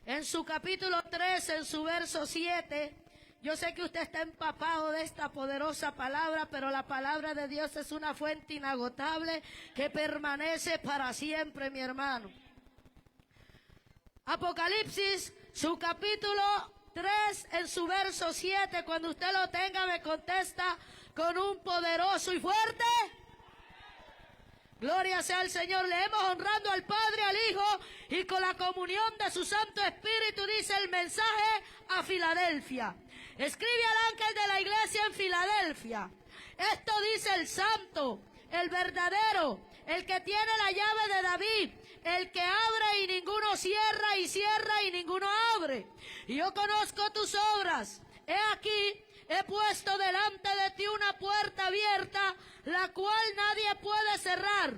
en su capítulo 3, en su verso 7. Yo sé que usted está empapado de esta poderosa palabra, pero la palabra de Dios es una fuente inagotable que permanece para siempre, mi hermano. Apocalipsis, su capítulo 3, en su verso 7, cuando usted lo tenga, me contesta con un poderoso y fuerte. Gloria sea al Señor. Leemos honrando al Padre, al Hijo y con la comunión de su Santo Espíritu, dice el mensaje a Filadelfia. Escribe al ángel de la iglesia en Filadelfia. Esto dice el santo, el verdadero, el que tiene la llave de David, el que abre y ninguno cierra, y cierra y ninguno abre. Y yo conozco tus obras. He aquí, he puesto delante de ti una puerta abierta, la cual nadie puede cerrar.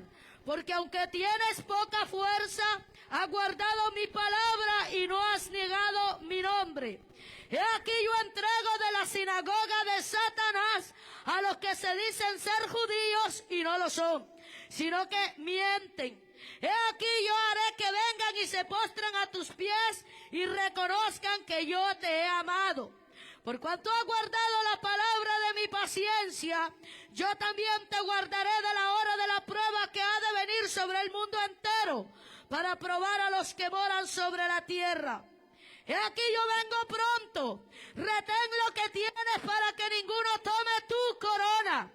Porque aunque tienes poca fuerza, has guardado mi palabra y no has negado mi nombre. He aquí yo entrego de la sinagoga de Satanás a los que se dicen ser judíos y no lo son, sino que mienten. He aquí yo haré que vengan y se postren a tus pies y reconozcan que yo te he amado. Por cuanto has guardado la palabra de mi paciencia, yo también te guardaré de la hora de la prueba que ha de venir sobre el mundo entero, para probar a los que moran sobre la tierra. He aquí yo vengo pronto. Retén lo que tienes para que ninguno tome tu corona.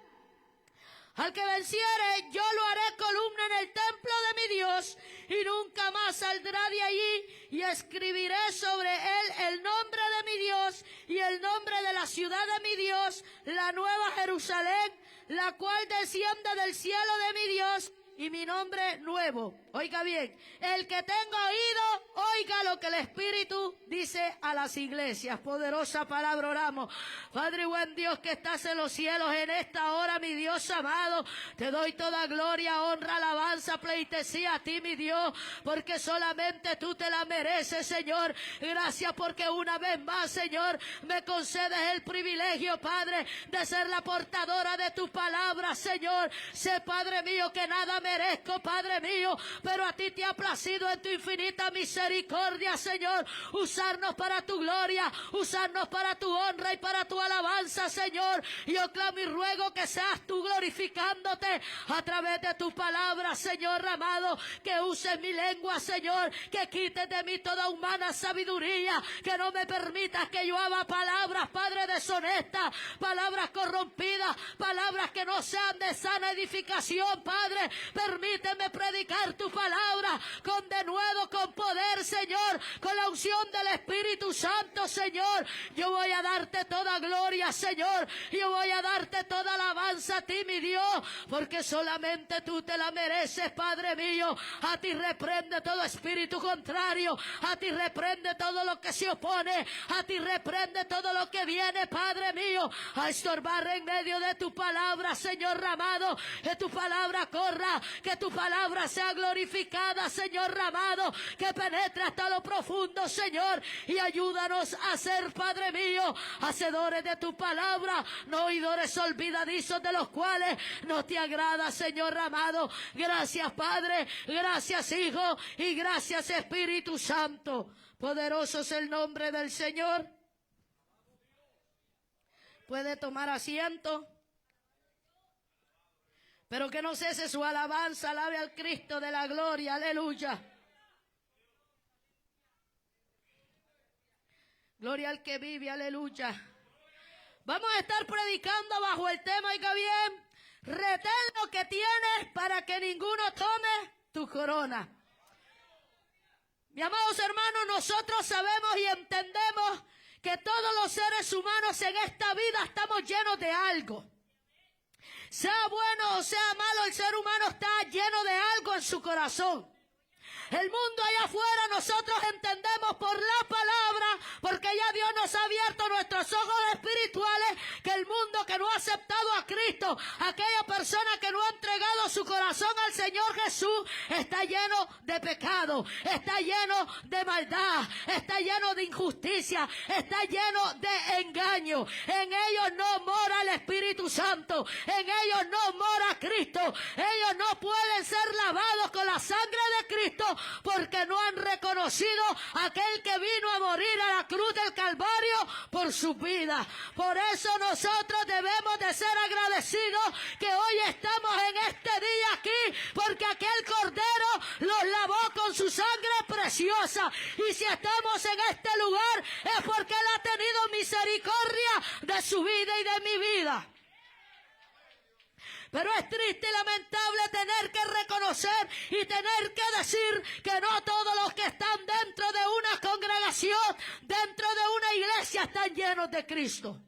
Al que venciere, yo lo haré columna en el templo de mi Dios, y nunca más saldrá de allí, y escribiré sobre él el nombre de mi Dios, y el nombre de la ciudad de mi Dios, la nueva Jerusalén, la cual desciende del cielo de mi Dios, y mi nombre nuevo. Oiga bien, el que tenga oído, oiga lo que el Espíritu dice a las iglesias. Poderosa palabra oramos. Padre buen Dios que estás en los cielos, en esta hora, mi Dios amado, te doy toda gloria, honra, alabanza, pleitesía a ti, mi Dios, porque solamente tú te la mereces, Señor. Gracias porque una vez más, Señor, me concedes el privilegio, Padre, de ser la portadora de tu palabra, Señor. Sé, Padre mío, que nada merezco, Padre mío, pero a ti te ha placido en tu infinita misericordia, Señor, usarnos para tu gloria, usarnos para tu honra y para tu alabanza, Señor. Yo clamo y ruego que seas tú glorificándote a través de tu palabra, Señor amado, que uses mi lengua, Señor, que quites de mí toda humana sabiduría, que no me permitas que yo haga palabras, Padre, deshonestas, palabras corrompidas, palabras que no sean de sana edificación, Padre. Permíteme predicar tu palabra con denuedo, con poder, Señor, con la unción del Espíritu Santo, Señor. Yo voy a darte toda gloria, Señor. Yo voy a darte toda alabanza a ti, mi Dios, porque solamente tú te la mereces, Padre mío. A ti reprende todo espíritu contrario, a ti reprende todo lo que se opone, a ti reprende todo lo que viene, Padre mío, a estorbar en medio de tu palabra, Señor amado. Que tu palabra corra, que tu palabra sea glorificada, Señor amado, que penetre hasta lo profundo, Señor, y ayúdanos a ser, Padre mío, hacedores de tu palabra, no oidores olvidadizos de los cuales no te agrada, Señor amado. Gracias, Padre, gracias, Hijo, y gracias, Espíritu Santo. Poderoso es el nombre del Señor. Puede tomar asiento. Pero que no cese su alabanza, alabe al Cristo de la gloria, aleluya. Gloria al que vive, aleluya. Vamos a estar predicando bajo el tema, oiga bien, retén lo que tienes para que ninguno tome tu corona. Mi amados hermanos, nosotros sabemos y entendemos que todos los seres humanos en esta vida estamos llenos de algo. Sea bueno o sea malo, el ser humano está lleno de algo en su corazón. El mundo allá afuera nosotros entendemos por la palabra, porque ya Dios nos ha abierto nuestros ojos espirituales que el mundo que no ha aceptado a Cristo, aquella persona que no ha entregado su corazón al Señor Jesús, está lleno de pecado, está lleno de maldad, está lleno de injusticia, está lleno de engaño. En ellos no mora el Espíritu Santo, en ellos no mora Cristo. Ellos no pueden ser lavados con la sangre de Cristo porque no han reconocido a aquel que vino a morir a la cruz del Calvario por su vida. Por eso nosotros debemos de ser agradecidos que hoy estamos en este día aquí, porque aquel Cordero los lavó con su sangre preciosa. Y si estamos en este lugar es porque Él ha tenido misericordia de su vida y de mi vida. Pero es triste y lamentable tener que reconocer y tener que decir que no todos los que están dentro de una congregación, dentro de una iglesia, están llenos de Cristo.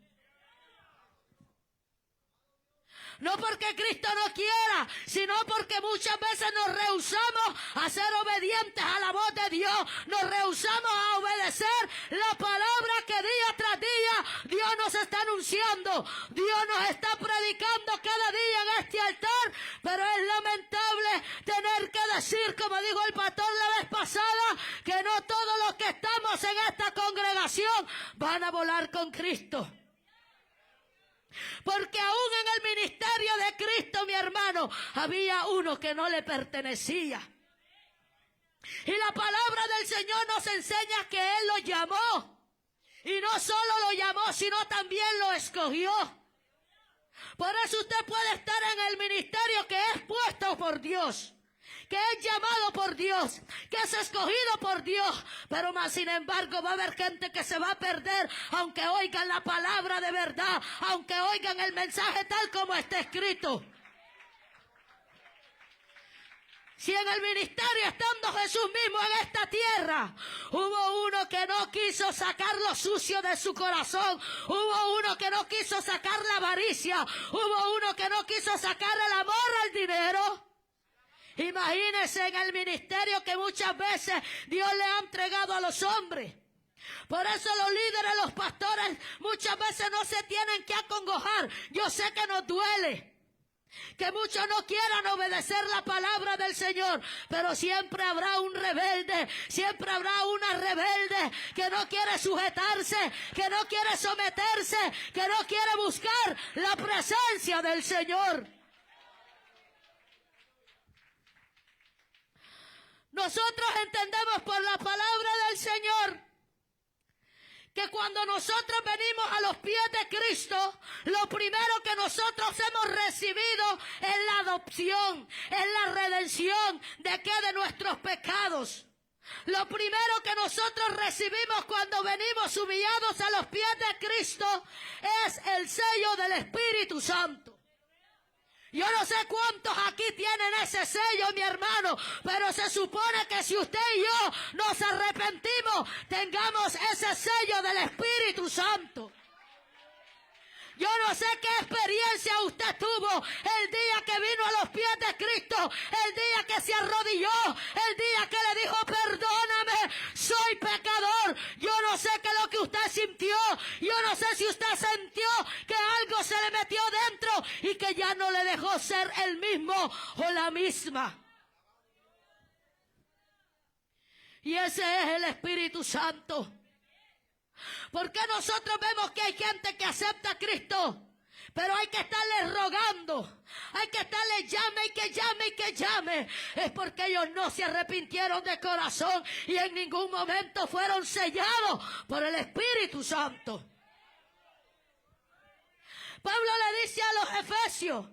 No porque Cristo no quiera, sino porque muchas veces nos rehusamos a ser obedientes a la voz de Dios. Nos rehusamos a obedecer la palabra que día tras día Dios nos está anunciando. Dios nos está predicando cada día en este altar. Pero es lamentable tener que decir, como dijo el pastor la vez pasada, que no todos los que estamos en esta congregación van a volar con Cristo. Porque aún en el ministerio de Cristo, mi hermano, había uno que no le pertenecía. Y la palabra del Señor nos enseña que Él lo llamó. Y no solo lo llamó, sino también lo escogió. Por eso usted puede estar en el ministerio que es puesto por Dios, que es llamado por Dios, que es escogido por Dios, pero más sin embargo va a haber gente que se va a perder, aunque oigan la palabra de verdad, aunque oigan el mensaje tal como está escrito. Si en el ministerio, estando Jesús mismo en esta tierra, hubo uno que no quiso sacar lo sucio de su corazón, hubo uno que no quiso sacar la avaricia, hubo uno que no quiso sacar el amor al dinero. Imagínense en el ministerio que muchas veces Dios le ha entregado a los hombres. Por eso los líderes, los pastores, muchas veces no se tienen que acongojar. Yo sé que nos duele, que muchos no quieran obedecer la palabra del Señor, pero siempre habrá un rebelde, siempre habrá una rebelde que no quiere sujetarse, que no quiere someterse, que no quiere buscar la presencia del Señor. Nosotros entendemos por la palabra del Señor que cuando nosotros venimos a los pies de Cristo, lo primero que nosotros hemos recibido es la adopción, es la redención de qué, de nuestros pecados. Lo primero que nosotros recibimos cuando venimos humillados a los pies de Cristo es el sello del Espíritu Santo. Yo no sé cuántos aquí tienen ese sello, mi hermano, pero se supone que si usted y yo nos arrepentimos, tengamos ese sello del Espíritu Santo. Yo no sé qué experiencia usted tuvo el día que vino a los pies de Cristo, el día que se arrodilló, el día que le dijo, perdóname, soy pecador. Yo no sé qué es lo que usted sintió. Yo no sé si usted sintió que algo se le metió dentro y que ya no le dejó ser el mismo o la misma. Y ese es el Espíritu Santo. Porque nosotros vemos que hay gente que acepta a Cristo, pero hay que estarle rogando, hay que estarle llame y que llame y que llame. Es porque ellos no se arrepintieron de corazón y en ningún momento fueron sellados por el Espíritu Santo. Pablo le dice a los efesios,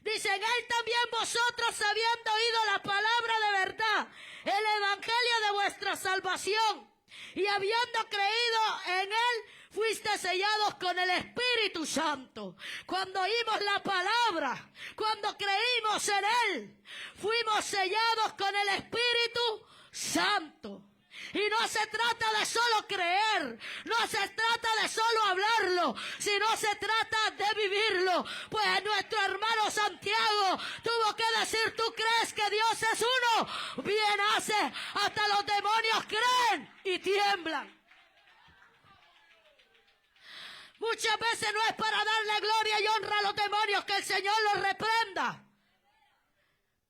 dice, en Él también vosotros, habiendo oído la palabra de verdad, el evangelio de vuestra salvación, y habiendo creído en Él, fuiste sellados con el Espíritu Santo. Cuando oímos la palabra, cuando creímos en Él, fuimos sellados con el Espíritu Santo. Y no se trata de solo creer, no se trata de solo hablarlo, sino se trata de vivirlo. Pues nuestro hermano Santiago tuvo que decir, ¿tú crees que Dios es uno? Bien hace, hasta los demonios creen y tiemblan. Muchas veces no es para darle gloria y honra a los demonios que el Señor los reprenda.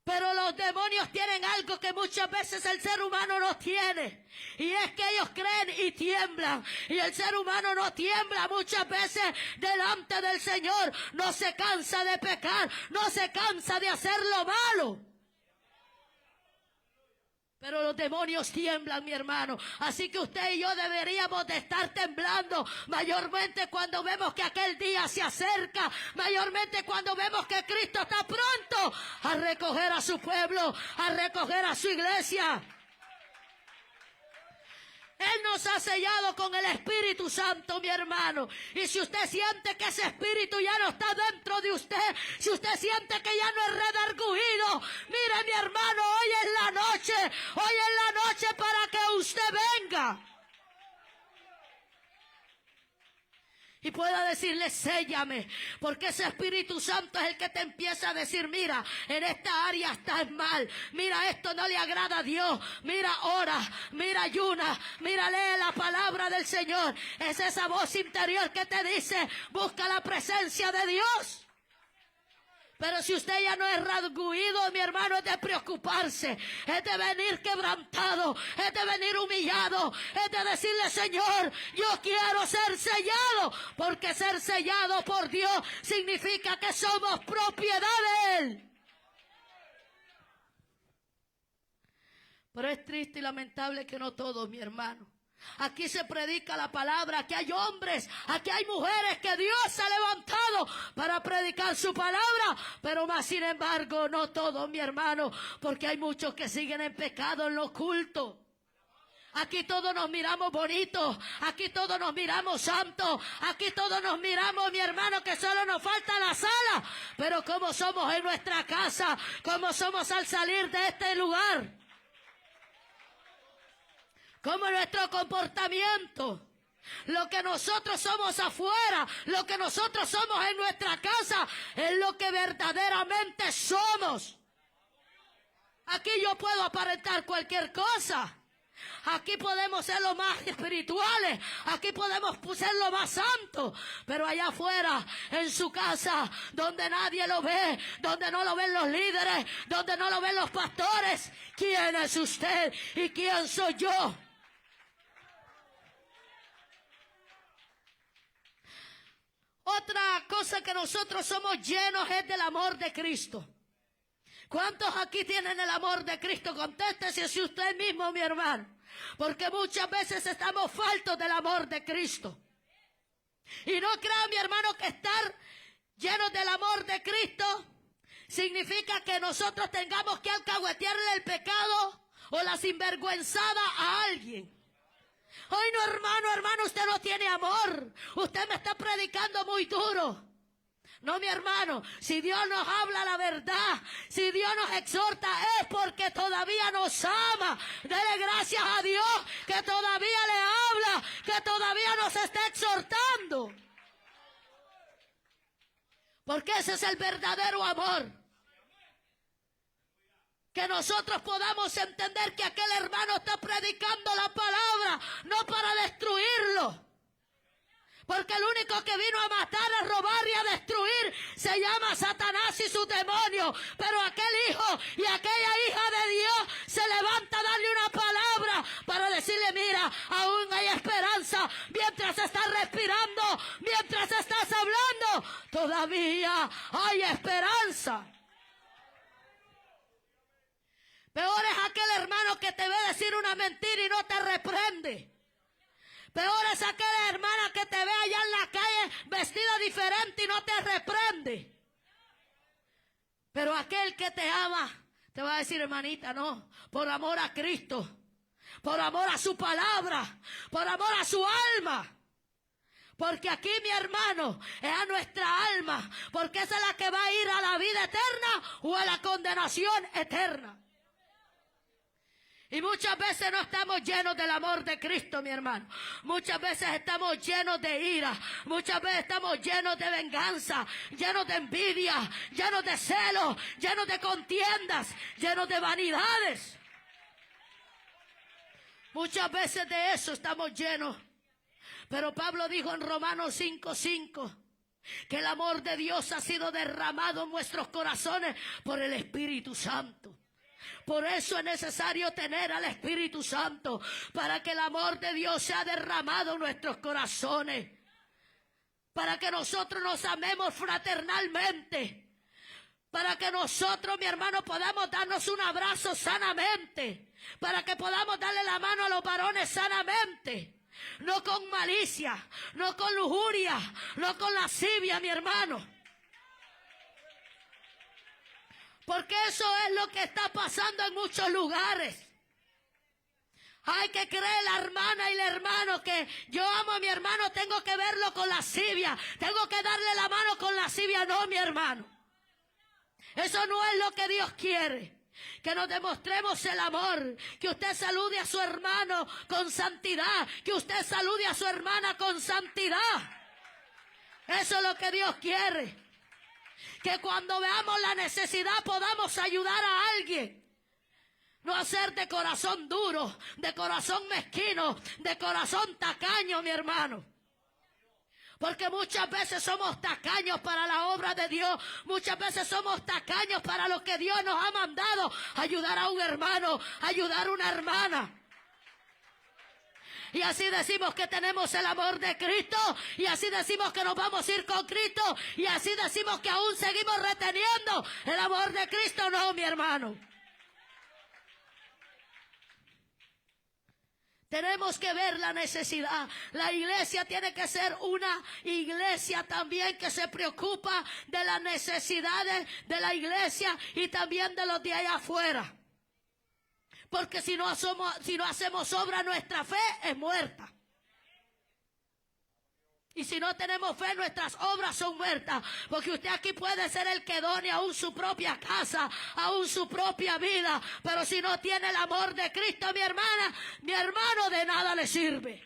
Pero los demonios tienen algo que muchas veces el ser humano no tiene. Y es que ellos creen y tiemblan. Y el ser humano no tiembla muchas veces delante del Señor. No se cansa de pecar. No se cansa de hacer lo malo. Pero los demonios tiemblan, mi hermano. Así que usted y yo deberíamos de estar temblando. Mayormente cuando vemos que aquel día se acerca. Mayormente cuando vemos que Cristo está pronto a recoger a su pueblo. A recoger a su iglesia. Él nos ha sellado con el Espíritu Santo, mi hermano. Y si usted siente que ese Espíritu ya no está dentro de usted, si usted siente que ya no es redarguido, mire, mi hermano, hoy es la noche para que usted venga. Y pueda decirle, séllame, porque ese Espíritu Santo es el que te empieza a decir, mira, en esta área estás mal, mira, esto no le agrada a Dios, mira, ora, mira, ayuna, mira, lee la palabra del Señor. Es esa voz interior que te dice, busca la presencia de Dios. Pero si usted ya no es redarguido, mi hermano, es de preocuparse, es de venir quebrantado, es de venir humillado, es de decirle, Señor, yo quiero ser sellado, porque ser sellado por Dios significa que somos propiedad de Él. Pero es triste y lamentable que no todos, mi hermano. Aquí se predica la palabra, aquí hay hombres, aquí hay mujeres que Dios ha levantado para predicar su palabra, pero más sin embargo no todos, mi hermano, porque hay muchos que siguen en pecado en lo oculto. Aquí todos nos miramos bonitos, aquí todos nos miramos santos, aquí todos nos miramos, mi hermano, que solo nos falta la sala, pero como somos en nuestra casa, como somos al salir de este lugar. Como nuestro comportamiento, lo que nosotros somos afuera, lo que nosotros somos en nuestra casa, es lo que verdaderamente somos. Aquí yo puedo aparentar cualquier cosa. Aquí podemos ser los más espirituales, aquí podemos ser los más santos, pero allá afuera, en su casa, donde nadie lo ve, donde no lo ven los líderes, donde no lo ven los pastores, ¿quién es usted y quién soy yo? Otra cosa que nosotros somos llenos es del amor de Cristo. ¿Cuántos aquí tienen el amor de Cristo? Contéstese si usted mismo, mi hermano. Porque muchas veces estamos faltos del amor de Cristo. Y no crea, mi hermano, que estar llenos del amor de Cristo significa que nosotros tengamos que alcahuetearle el pecado o la sinvergüenzada a alguien. Ay, no, hermano, usted no tiene amor. Usted me está predicando muy duro. No, mi hermano, si Dios nos habla la verdad, si Dios nos exhorta, es porque todavía nos ama. Dele gracias a Dios que todavía le habla, que todavía nos está exhortando. Porque ese es el verdadero amor. Que nosotros podamos entender que aquel hermano está predicando la palabra, no para destruirlo. Porque el único que vino a matar, a robar y a destruir se llama Satanás y sus demonios. Pero aquel hijo y aquella hija de Dios se levanta a darle una palabra para decirle, mira, aún hay esperanza. Mientras estás respirando, mientras estás hablando, todavía hay esperanza. Peor es aquel hermano que te ve decir una mentira y no te reprende. Peor es aquella hermana que te ve allá en la calle vestida diferente y no te reprende. Pero aquel que te ama te va a decir, hermanita, no, por amor a Cristo, por amor a su palabra, por amor a su alma. Porque aquí, mi hermano, es a nuestra alma, porque esa es la que va a ir a la vida eterna o a la condenación eterna. Y muchas veces no estamos llenos del amor de Cristo, mi hermano. Muchas veces estamos llenos de ira. Muchas veces estamos llenos de venganza, llenos de envidia, llenos de celos, llenos de contiendas, llenos de vanidades. Muchas veces de eso estamos llenos. Pero Pablo dijo en Romanos 5:5 que el amor de Dios ha sido derramado en nuestros corazones por el Espíritu Santo. Por eso es necesario tener al Espíritu Santo, para que el amor de Dios sea derramado en nuestros corazones, para que nosotros nos amemos fraternalmente, para que nosotros, mi hermano, podamos darnos un abrazo sanamente, para que podamos darle la mano a los varones sanamente. No con malicia, no con lujuria, no con lascivia, mi hermano. Porque eso es lo que está pasando en muchos lugares. Hay que creer la hermana y el hermano que yo amo a mi hermano, tengo que verlo con lascivia, tengo que darle la mano con lascivia. No, mi hermano. Eso no es lo que Dios quiere. Que nos demostremos el amor, que usted salude a su hermano con santidad, que usted salude a su hermana con santidad. Eso es lo que Dios quiere. Que cuando veamos la necesidad podamos ayudar a alguien. No hacer de corazón duro, de corazón mezquino, de corazón tacaño, mi hermano. Porque muchas veces somos tacaños para la obra de Dios. Muchas veces somos tacaños para lo que Dios nos ha mandado. Ayudar a un hermano, ayudar a una hermana. Y así decimos que tenemos el amor de Cristo. Y así decimos que nos vamos a ir con Cristo. Y así decimos que aún seguimos reteniendo el amor de Cristo. No, mi hermano. Tenemos que ver la necesidad. La iglesia tiene que ser una iglesia también que se preocupa de las necesidades de la iglesia y también de los de allá afuera. Porque si no hacemos obra, nuestra fe es muerta. Y si no tenemos fe, nuestras obras son muertas. Porque usted aquí puede ser el que done aún su propia casa, aún su propia vida. Pero si no tiene el amor de Cristo, mi hermana, mi hermano, de nada le sirve.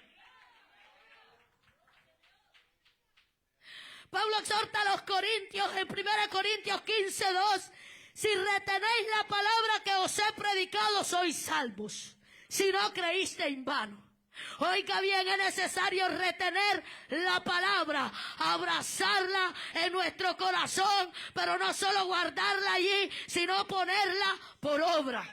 Pablo exhorta a los corintios en 1 Corintios 15:2. Si retenéis la palabra que os he predicado, sois salvos. Si no creíste en vano. Oiga bien, es necesario retener la palabra, abrazarla en nuestro corazón, pero no solo guardarla allí, sino ponerla por obra.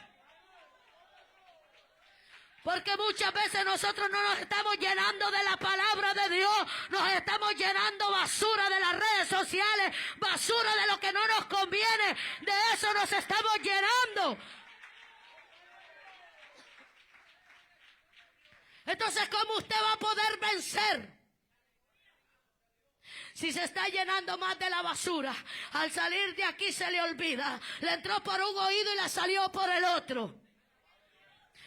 Porque muchas veces nosotros no nos estamos llenando de la palabra de Dios, nos estamos llenando basura de las redes sociales, basura de lo que no nos conviene, de eso nos estamos llenando. Entonces, ¿cómo usted va a poder vencer? Si se está llenando más de la basura, al salir de aquí se le olvida. Le entró por un oído y le salió por el otro.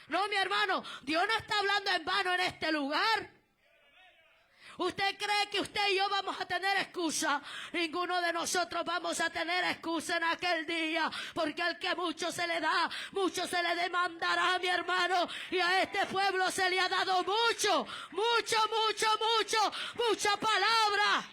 No, mi hermano, Dios no está hablando en vano en este lugar. ¿Usted cree que usted y yo vamos a tener excusa? Ninguno de nosotros vamos a tener excusa en aquel día, porque al que mucho se le da, mucho se le demandará, mi hermano. Y a este pueblo se le ha dado mucho, mucha palabra.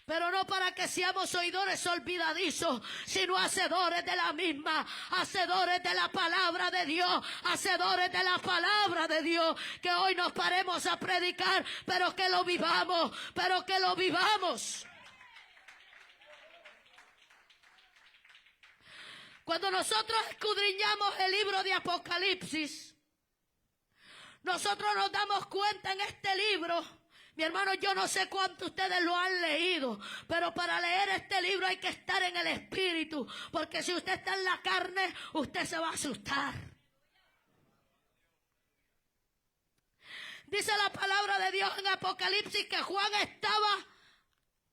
Pero no para que seamos oidores olvidadizos, sino hacedores de la misma, hacedores de la palabra de Dios, hacedores de la palabra de Dios. Que hoy nos paremos a predicar, pero que lo vivamos, Cuando nosotros escudriñamos el libro de Apocalipsis, nosotros nos damos cuenta en este libro. Mi hermano, yo no sé cuántos ustedes lo han leído, pero para leer este libro hay que estar en el espíritu, porque si usted está en la carne, usted se va a asustar. Dice la palabra de Dios en Apocalipsis que Juan estaba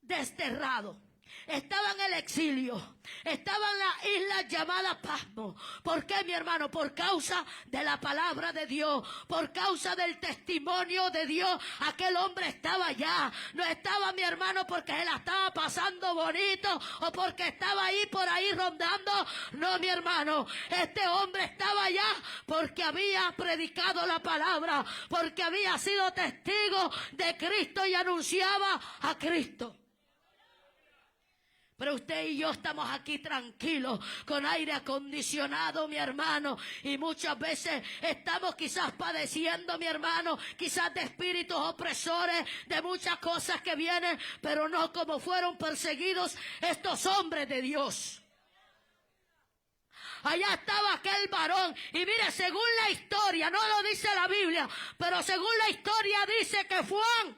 desterrado. Estaba en el exilio, estaba en la isla llamada Pasmo. ¿Por qué, mi hermano? Por causa de la palabra de Dios, por causa del testimonio de Dios. Aquel hombre estaba allá, no estaba, mi hermano, porque se la estaba pasando bonito o porque estaba ahí por ahí rondando. No, mi hermano, este hombre estaba allá porque había predicado la palabra, porque había sido testigo de Cristo y anunciaba a Cristo. Pero usted y yo estamos aquí tranquilos, con aire acondicionado, mi hermano. Y muchas veces estamos quizás padeciendo, mi hermano, quizás de espíritus opresores, de muchas cosas que vienen, pero no como fueron perseguidos estos hombres de Dios. Allá estaba aquel varón. Y mire, según la historia, no lo dice la Biblia, pero según la historia dice que Juan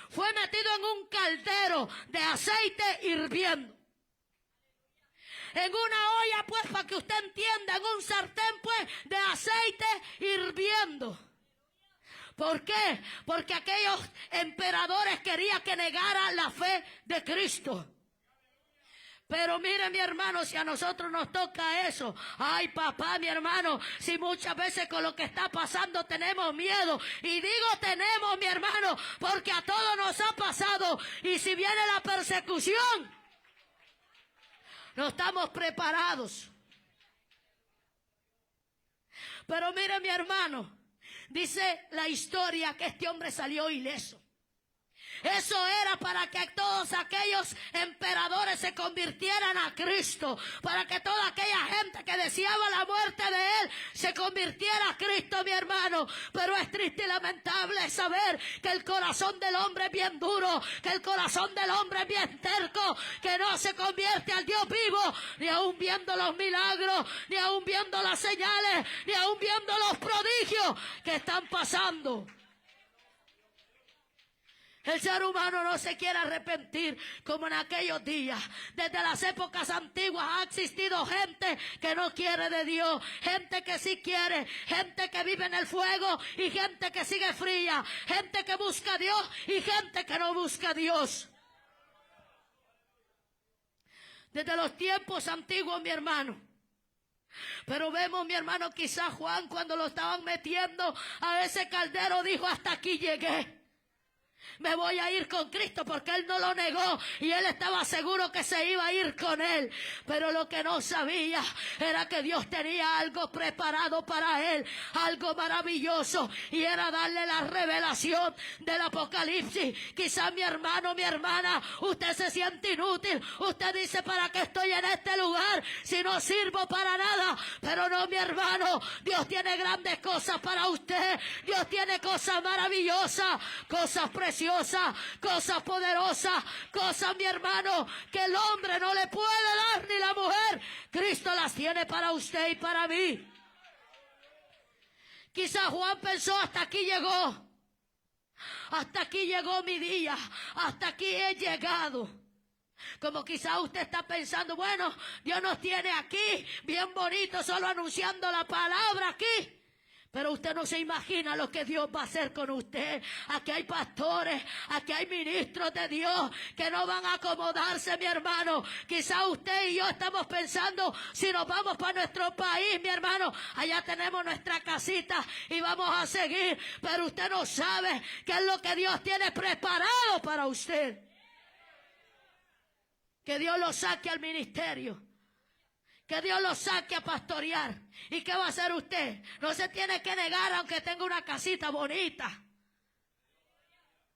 fue metido en un caldero de aceite hirviendo. En una olla, pues, para que usted entienda, en un sartén, pues, de aceite hirviendo. ¿Por qué? Porque aquellos emperadores querían que negara la fe de Cristo. Pero mire, mi hermano, si a nosotros nos toca eso, ay papá, mi hermano, si muchas veces con lo que está pasando tenemos miedo, y digo tenemos, mi hermano, porque a todos nos ha pasado, y si viene la persecución, no estamos preparados. Pero mire, mi hermano, dice la historia que este hombre salió ileso. Eso era para que todos aquellos emperadores se convirtieran a Cristo, para que toda aquella gente que deseaba la muerte de Él se convirtiera a Cristo, mi hermano. Pero es triste y lamentable saber que el corazón del hombre es bien duro, que el corazón del hombre es bien terco, que no se convierte al Dios vivo, ni aún viendo los milagros, ni aún viendo las señales, ni aún viendo los prodigios que están pasando. El ser humano no se quiere arrepentir como en aquellos días. Desde las épocas antiguas ha existido gente que no quiere de Dios, gente que sí quiere, gente que vive en el fuego y gente que sigue fría, gente que busca a Dios y gente que no busca a Dios. Desde los tiempos antiguos, mi hermano. Pero vemos, mi hermano, quizás Juan cuando lo estaban metiendo a ese caldero dijo: hasta aquí llegué. Me voy a ir con Cristo, porque Él no lo negó y Él estaba seguro que se iba a ir con Él. Pero lo que no sabía era que Dios tenía algo preparado para Él, algo maravilloso, y era darle la revelación del Apocalipsis. Quizás, mi hermano, mi hermana, usted se siente inútil. Usted dice: ¿para qué estoy en este lugar si no sirvo para nada? Pero no, mi hermano, Dios tiene grandes cosas para usted. Dios tiene cosas maravillosas, cosas preciosas, cosas poderosas, cosas, mi hermano, que el hombre no le puede dar ni la mujer. Cristo las tiene para usted y para mí. Quizás Juan pensó: hasta aquí llegó. Hasta aquí llegó mi día. Hasta aquí he llegado. Como quizás usted está pensando: bueno, Dios nos tiene aquí bien bonito, solo anunciando la palabra aquí. Pero usted no se imagina lo que Dios va a hacer con usted. Aquí hay pastores, aquí hay ministros de Dios que no van a acomodarse, mi hermano. Quizá usted y yo estamos pensando: si nos vamos para nuestro país, mi hermano, allá tenemos nuestra casita y vamos a seguir. Pero usted no sabe qué es lo que Dios tiene preparado para usted. Que Dios lo saque al ministerio. Que Dios lo saque a pastorear. ¿Y qué va a hacer usted? No se tiene que negar aunque tenga una casita bonita.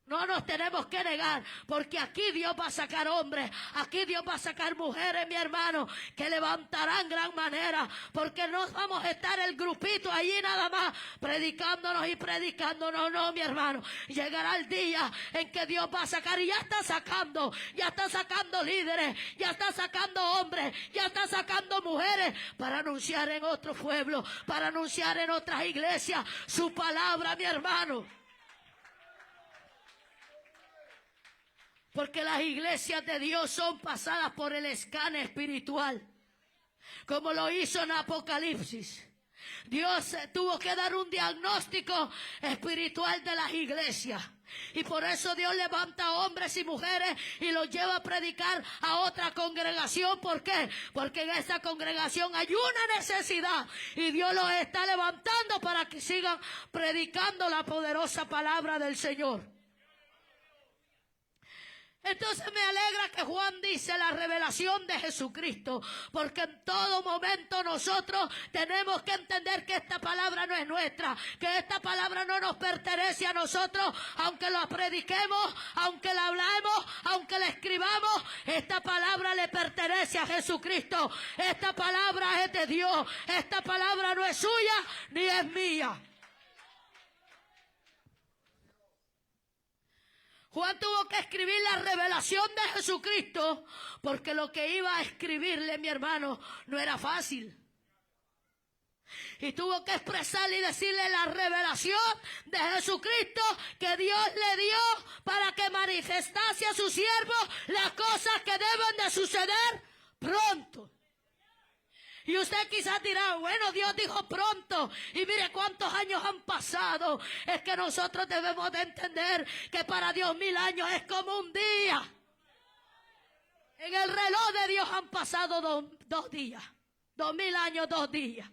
No nos tenemos que negar, porque aquí Dios va a sacar hombres, aquí Dios va a sacar mujeres, mi hermano, que levantarán gran manera, porque no vamos a estar el grupito allí nada más predicándonos y predicándonos, no, mi hermano. Llegará el día en que Dios va a sacar, y ya está sacando líderes, ya está sacando hombres, ya está sacando mujeres para anunciar en otro pueblo, para anunciar en otras iglesias su palabra, mi hermano. Porque las iglesias de Dios son pasadas por el escáner espiritual, como lo hizo en Apocalipsis. Dios tuvo que dar un diagnóstico espiritual de las iglesias. Y por eso Dios levanta hombres y mujeres y los lleva a predicar a otra congregación. ¿Por qué? Porque en esa congregación hay una necesidad y Dios los está levantando para que sigan predicando la poderosa palabra del Señor. Entonces me alegra que Juan dice la revelación de Jesucristo, porque en todo momento nosotros tenemos que entender que esta palabra no es nuestra, que esta palabra no nos pertenece a nosotros, aunque la prediquemos, aunque la hablemos, aunque la escribamos, esta palabra le pertenece a Jesucristo, esta palabra es de Dios, esta palabra no es suya ni es mía. Juan tuvo que escribir la revelación de Jesucristo porque lo que iba a escribirle, mi hermano, no era fácil. Y tuvo que expresarle y decirle la revelación de Jesucristo que Dios le dio para que manifestase a sus siervos las cosas que deben de suceder pronto. Y usted quizás dirá, bueno, Dios dijo pronto. Y mire cuántos años han pasado. Es que nosotros debemos de entender que para Dios 1000 años es como un día. En el reloj de Dios han pasado dos días. 2000 años, 2 días.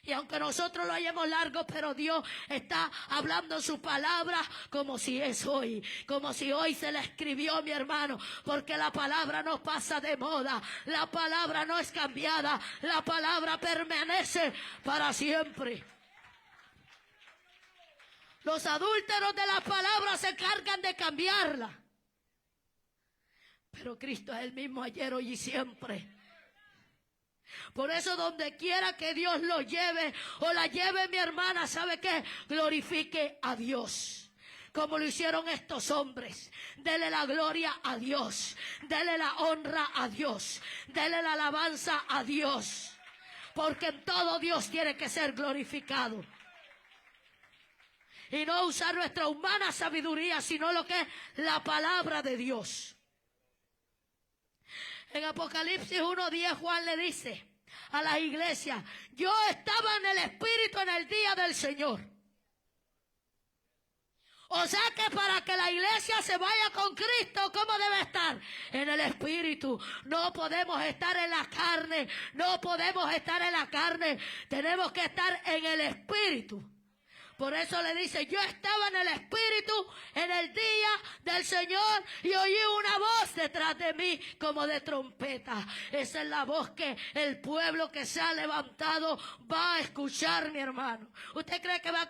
Y aunque nosotros lo hayamos largo, pero Dios está hablando su palabra como si es hoy. Como si hoy se la escribió, mi hermano. Porque la palabra no pasa de moda. La palabra no es cambiada. La palabra permanece para siempre. Los adúlteros de la palabra se encargan de cambiarla. Pero Cristo es el mismo ayer, hoy y siempre. Por eso donde quiera que Dios lo lleve o la lleve, mi hermana, ¿sabe qué? Glorifique a Dios. Como lo hicieron estos hombres. Dele la gloria a Dios. Dele la honra a Dios. Dele la alabanza a Dios. Porque en todo Dios tiene que ser glorificado. Y no usar nuestra humana sabiduría, sino lo que es la palabra de Dios. En Apocalipsis 1:10 Juan le dice a la iglesia, yo estaba en el Espíritu en el día del Señor. O sea que para que la iglesia se vaya con Cristo, ¿cómo debe estar? En el Espíritu. No podemos estar en la carne, no podemos estar en la carne, tenemos que estar en el Espíritu. Por eso le dice, yo estaba en el Espíritu en el día del Señor y oí una voz detrás de mí como de trompeta. Esa es la voz que el pueblo que se ha levantado va a escuchar, mi hermano. ¿Usted cree que va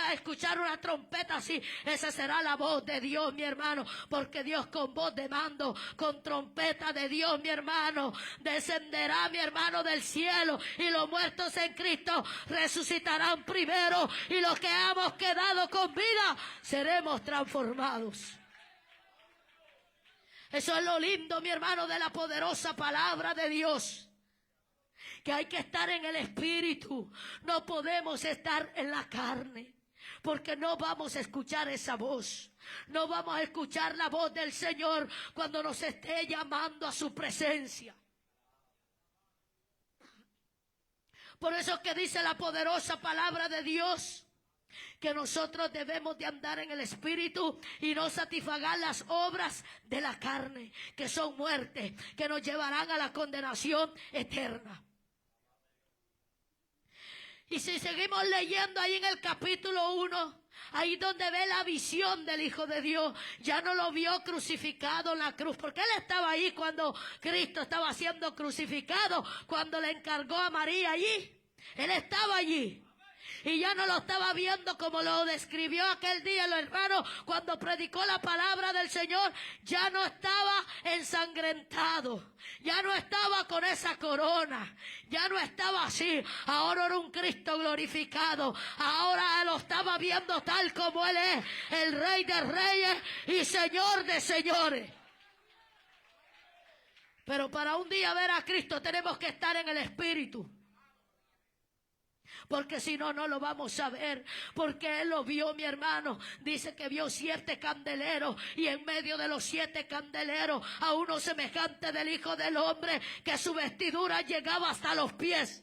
a escuchar una trompeta así? Esa será la voz de Dios, mi hermano. Porque Dios con voz de mando, con trompeta de Dios, mi hermano, descenderá, mi hermano, del cielo. Y los muertos en Cristo resucitarán primero. Y los que hemos quedado con vida, seremos transformados. Eso es lo lindo, mi hermano, de la poderosa palabra de Dios. Que hay que estar en el Espíritu. No podemos estar en la carne. Porque no vamos a escuchar esa voz. No vamos a escuchar la voz del Señor cuando nos esté llamando a su presencia. Por eso es que dice la poderosa palabra de Dios que nosotros debemos de andar en el Espíritu y no satisfagar las obras de la carne, que son muerte, que nos llevarán a la condenación eterna. Y si seguimos leyendo ahí en el capítulo 1, ahí donde ve la visión del Hijo de Dios, ya no lo vio crucificado en la cruz, porque él estaba ahí cuando Cristo estaba siendo crucificado, cuando le encargó a María allí, él estaba allí. Y ya no lo estaba viendo como lo describió aquel día el hermano cuando predicó la palabra del Señor. Ya no estaba ensangrentado. Ya no estaba con esa corona. Ya no estaba así. Ahora era un Cristo glorificado. Ahora lo estaba viendo tal como Él es. El Rey de Reyes y Señor de Señores. Pero para un día ver a Cristo tenemos que estar en el Espíritu. Porque si no, no lo vamos a ver. Porque él lo vio, mi hermano. Dice que vio 7 candeleros. Y en medio de los 7 candeleros, a uno semejante del Hijo del Hombre, que su vestidura llegaba hasta los pies.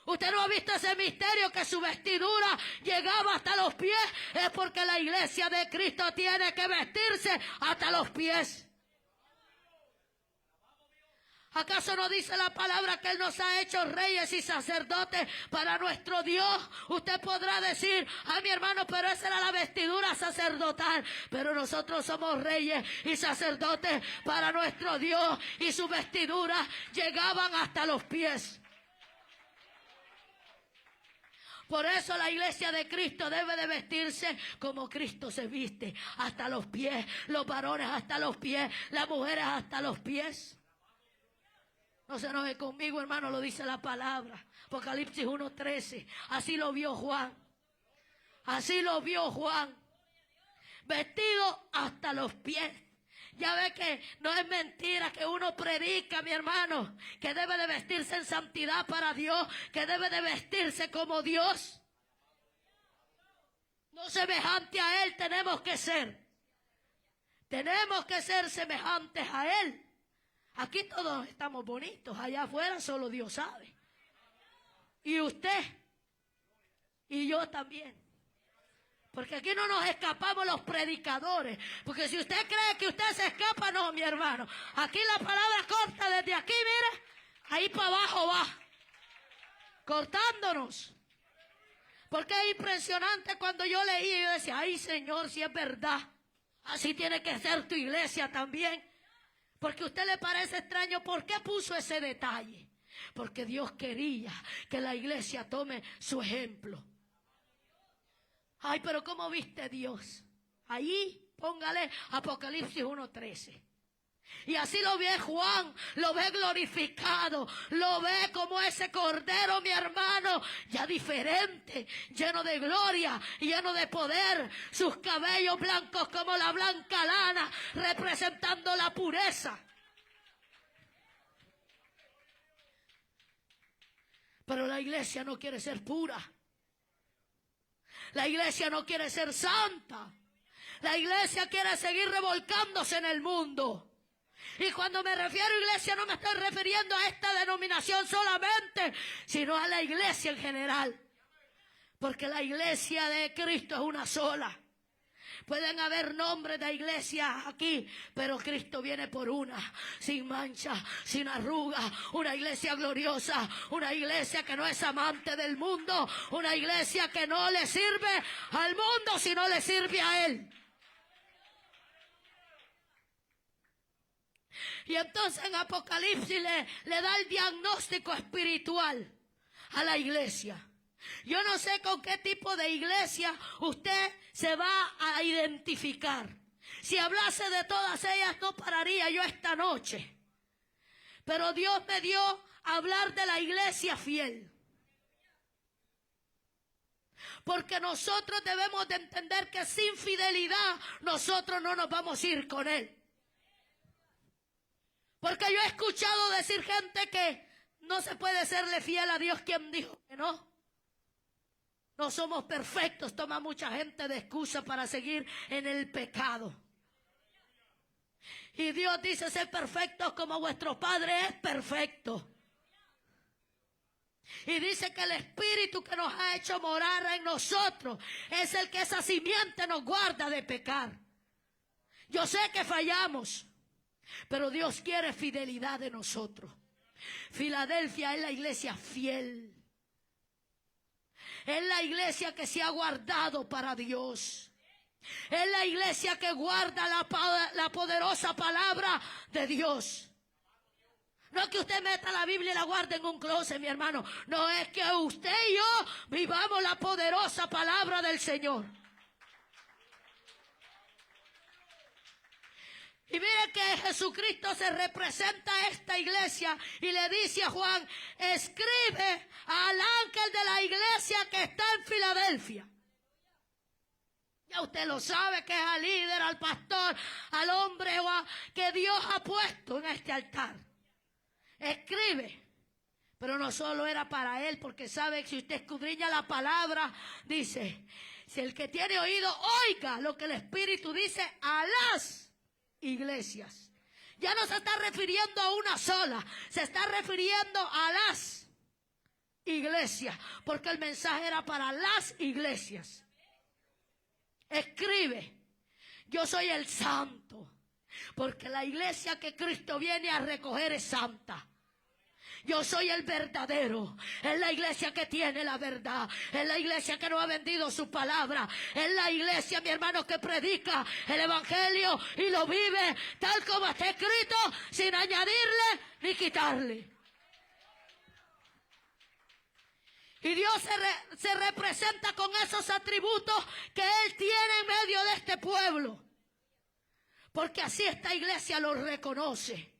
¿Usted no ha visto ese misterio que su vestidura llegaba hasta los pies? Es porque la iglesia de Cristo tiene que vestirse hasta los pies. ¿Acaso no dice la palabra que Él nos ha hecho reyes y sacerdotes para nuestro Dios? Usted podrá decir, ay mi hermano, pero esa era la vestidura sacerdotal. Pero nosotros somos reyes y sacerdotes para nuestro Dios, y sus vestiduras llegaban hasta los pies. Por eso la iglesia de Cristo debe de vestirse como Cristo se viste, hasta los pies, los varones hasta los pies, las mujeres hasta los pies. No se enoje conmigo, hermano, lo dice la palabra. Apocalipsis 1:13. Así lo vio Juan. Así lo vio Juan. Vestido hasta los pies. Ya ve que no es mentira que uno predica, mi hermano, que debe de vestirse en santidad para Dios, que debe de vestirse como Dios. No semejante a Él tenemos que ser. Tenemos que ser semejantes a Él. Aquí todos estamos bonitos, allá afuera solo Dios sabe. Y usted, y yo también. Porque aquí no nos escapamos los predicadores. Porque si usted cree que usted se escapa, no, mi hermano. Aquí la palabra corta desde aquí, mire, ahí para abajo va. Cortándonos. Porque es impresionante cuando yo leí y yo decía, ay Señor, si es verdad. Así tiene que ser tu iglesia también. Porque a usted le parece extraño, ¿por qué puso ese detalle? Porque Dios quería que la iglesia tome su ejemplo. Ay, pero ¿cómo viste Dios? Ahí, póngale Apocalipsis 1:13. Y así lo ve Juan, lo ve glorificado, lo ve como ese cordero, mi hermano, ya diferente, lleno de gloria, lleno de poder, sus cabellos blancos como la blanca lana, representando la pureza. Pero la iglesia no quiere ser pura. La iglesia no quiere ser santa. La iglesia quiere seguir revolcándose en el mundo. Y cuando me refiero a iglesia no me estoy refiriendo a esta denominación solamente, sino a la iglesia en general. Porque la iglesia de Cristo es una sola. Pueden haber nombres de iglesias aquí, pero Cristo viene por una, sin mancha, sin arruga, una iglesia gloriosa, una iglesia que no es amante del mundo, una iglesia que no le sirve al mundo, sino le sirve a Él. Y entonces en Apocalipsis le da el diagnóstico espiritual a la iglesia. Yo no sé con qué tipo de iglesia usted se va a identificar. Si hablase de todas ellas no pararía yo esta noche. Pero Dios me dio a hablar de la iglesia fiel. Porque nosotros debemos de entender que sin fidelidad nosotros no nos vamos a ir con Él. Porque yo he escuchado decir gente que no se puede serle fiel a Dios. ¿Quién dijo que no? No somos perfectos, toma mucha gente de excusa para seguir en el pecado. Y Dios dice, ser perfectos como vuestro Padre es perfecto. Y dice que el Espíritu que nos ha hecho morar en nosotros es el que esa simiente nos guarda de pecar. Yo sé que fallamos, pero Dios quiere fidelidad de nosotros. Filadelfia es la iglesia fiel. Es la iglesia que se ha guardado para Dios. Es la iglesia que guarda la poderosa palabra de Dios. No es que usted meta la Biblia y la guarde en un closet, mi hermano. No, es que usted y yo vivamos la poderosa palabra del Señor. Y mire que Jesucristo se representa a esta iglesia y le dice a Juan, escribe al ángel de la iglesia que está en Filadelfia. Ya usted lo sabe, que es al líder, al pastor, al hombre que Dios ha puesto en este altar. Escribe. Pero no solo era para él, porque sabe que si usted escudriña la palabra, dice, si el que tiene oído oiga lo que el Espíritu dice a las iglesias. Ya no se está refiriendo a una sola, se está refiriendo a las iglesias, porque el mensaje era para las iglesias. Escribe, yo soy el santo, Porque la iglesia que Cristo viene a recoger es santa. Yo soy el verdadero. Es la iglesia que tiene la verdad. Es la iglesia que no ha vendido su palabra. Es la iglesia, mi hermano, que predica el evangelio y lo vive tal como está escrito, sin añadirle ni quitarle. Y Dios se representa con esos atributos que Él tiene en medio de este pueblo. Porque así esta iglesia lo reconoce.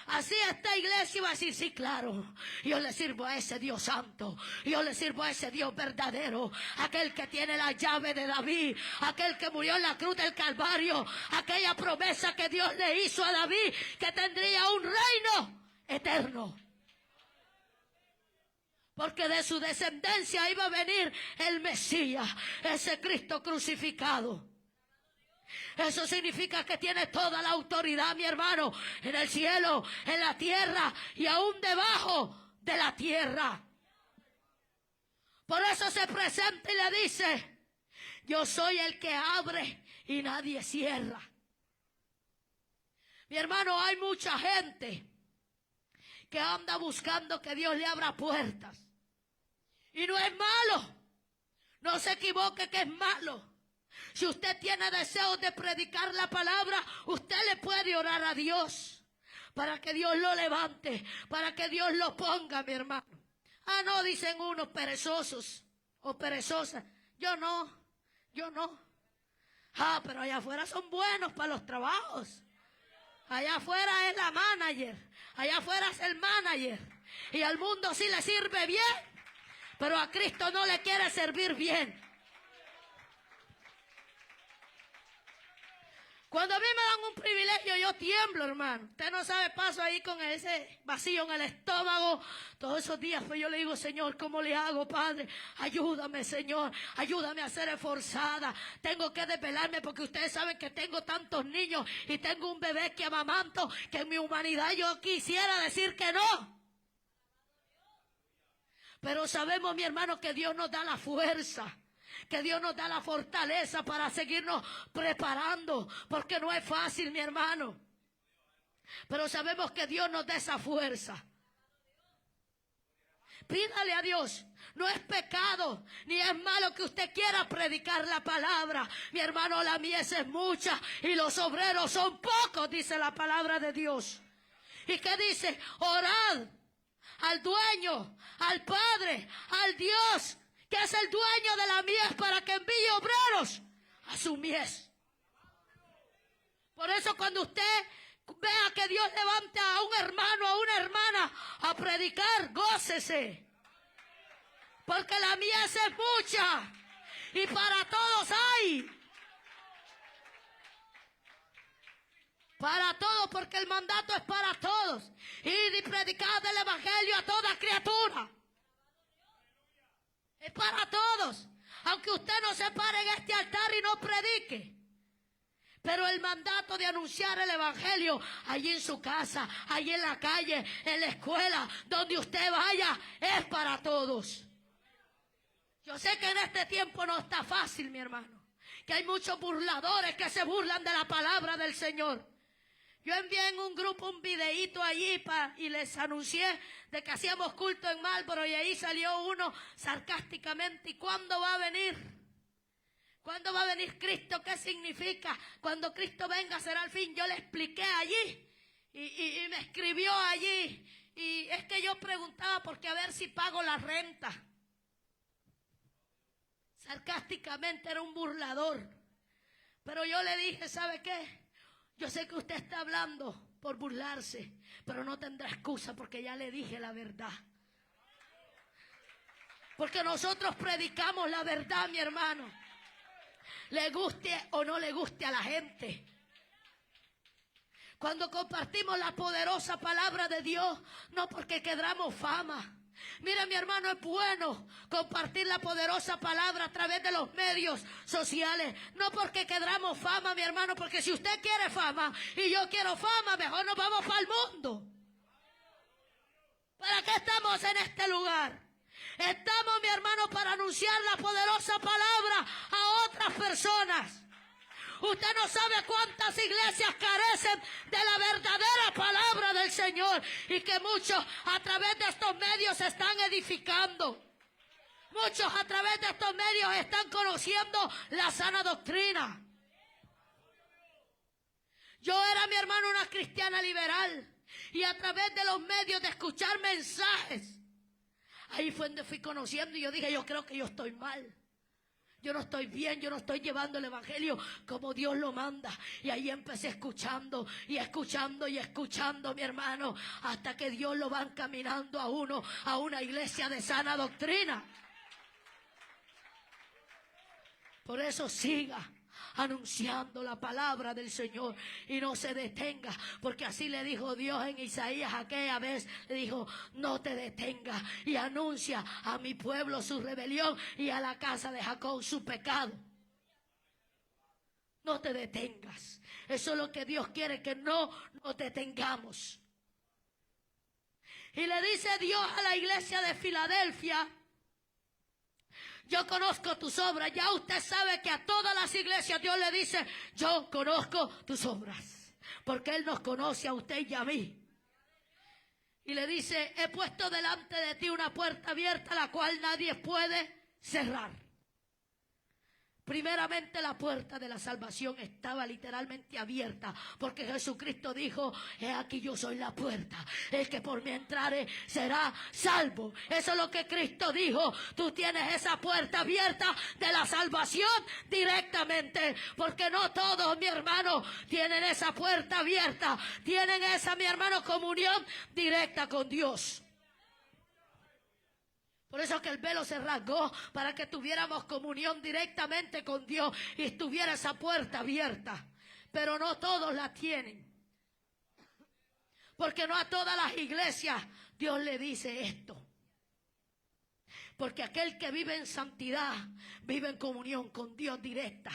Así esta iglesia va a decir, sí, claro, yo le sirvo a ese Dios santo, yo le sirvo a ese Dios verdadero, aquel que tiene la llave de David, aquel que murió en la cruz del Calvario, aquella promesa que Dios le hizo a David, que tendría un reino eterno. Porque de su descendencia iba a venir el Mesías, ese Cristo crucificado. Eso significa que tiene toda la autoridad, mi hermano, en el cielo, en la tierra y aún debajo de la tierra. Por eso se presenta y le dice, yo soy el que abre y nadie cierra. Mi hermano, hay mucha gente que anda buscando que Dios le abra puertas. Y no es malo. No se equivoque que es malo. Si usted tiene deseos de predicar la palabra, usted le puede orar a Dios para que Dios lo levante, para que Dios lo ponga, mi hermano. Ah, no, dicen unos perezosos o perezosas. Yo no. Ah, pero allá afuera son buenos para los trabajos. Allá afuera es la manager. Allá afuera es el manager. Y al mundo sí le sirve bien, pero a Cristo no le quiere servir bien. Cuando a mí me dan un privilegio, yo tiemblo, hermano. Usted no sabe, paso ahí con ese vacío en el estómago. Todos esos días, pues yo le digo, Señor, ¿cómo le hago, Padre? Ayúdame, Señor. Ayúdame a ser esforzada. Tengo que desvelarme porque ustedes saben que tengo tantos niños y tengo un bebé que amamanto, que en mi humanidad yo quisiera decir que no. Pero sabemos, mi hermano, que Dios nos da la fuerza. Que Dios nos da la fortaleza para seguirnos preparando, porque no es fácil, mi hermano. Pero sabemos que Dios nos da esa fuerza. Pídale a Dios. No es pecado, ni es malo que usted quiera predicar la palabra. Mi hermano, la mies es mucha y los obreros son pocos, dice la palabra de Dios. ¿Y qué dice? Orad al dueño, al Padre, al Dios, que es el dueño de la mies, para que envíe obreros a su mies. Por eso cuando usted vea que Dios levanta a un hermano, a una hermana a predicar, gócese. Porque la mies es mucha y para todos hay. Para todos, porque el mandato es para todos. Y predicar el evangelio a toda criatura. Es para todos. Aunque usted no se pare en este altar y no predique. Pero el mandato de anunciar el evangelio allí en su casa, allí en la calle, en la escuela, donde usted vaya, es para todos. Yo sé que en este tiempo no está fácil, mi hermano. Que hay muchos burladores que se burlan de la palabra del Señor. Yo envié en un grupo un videíto allí y les anuncié de que hacíamos culto en Marlboro y ahí salió uno sarcásticamente. ¿Y cuándo va a venir? ¿Cuándo va a venir Cristo? ¿Qué significa? Cuando Cristo venga será el fin. Yo le expliqué allí y me escribió allí. Y es que yo preguntaba porque a ver si pago la renta. Sarcásticamente era un burlador. Pero yo le dije, ¿sabe qué? Yo sé que usted está hablando por burlarse, pero no tendrá excusa porque ya le dije la verdad. Porque nosotros predicamos la verdad, mi hermano. Le guste o no le guste a la gente. Cuando compartimos la poderosa palabra de Dios, no porque queramos fama. Mira, mi hermano, es bueno compartir la poderosa palabra a través de los medios sociales. No porque queramos fama, mi hermano, porque si usted quiere fama y yo quiero fama, mejor nos vamos para el mundo. ¿Para qué estamos en este lugar? Estamos, mi hermano, para anunciar la poderosa palabra a otras personas. Usted no sabe cuántas iglesias carecen de la verdadera palabra del Señor y que muchos a través de estos medios se están edificando. Muchos a través de estos medios están conociendo la sana doctrina. Yo era, mi hermano, una cristiana liberal. Y a través de los medios de escuchar mensajes, ahí fue donde fui conociendo y yo dije, yo creo que yo estoy mal. Yo no estoy bien, yo no estoy llevando el evangelio como Dios lo manda. Y ahí empecé escuchando y escuchando y escuchando, mi hermano, hasta que Dios lo va encaminando a uno a una iglesia de sana doctrina. Por eso siga anunciando la palabra del Señor y no se detenga, porque así le dijo Dios en Isaías aquella vez, le dijo, no te detengas y anuncia a mi pueblo su rebelión y a la casa de Jacob su pecado. No te detengas. Eso es lo que Dios quiere, que no nos detengamos. Y le dice Dios a la iglesia de Filadelfia, yo conozco tus obras. Ya usted sabe que a todas las iglesias Dios le dice, yo conozco tus obras. Porque Él nos conoce a usted y a mí. Y le dice, he puesto delante de ti una puerta abierta, la cual nadie puede cerrar. Primeramente la puerta de la salvación estaba literalmente abierta, porque Jesucristo dijo, he aquí yo soy la puerta, el que por mí entrare será salvo. Eso es lo que Cristo dijo. Tú tienes esa puerta abierta de la salvación directamente, porque no todos, mi hermano, tienen esa puerta abierta, tienen esa, mi hermano, comunión directa con Dios. Por eso que el velo se rasgó, para que tuviéramos comunión directamente con Dios y estuviera esa puerta abierta. Pero no todos la tienen. Porque no a todas las iglesias Dios le dice esto. Porque aquel que vive en santidad, vive en comunión con Dios directa.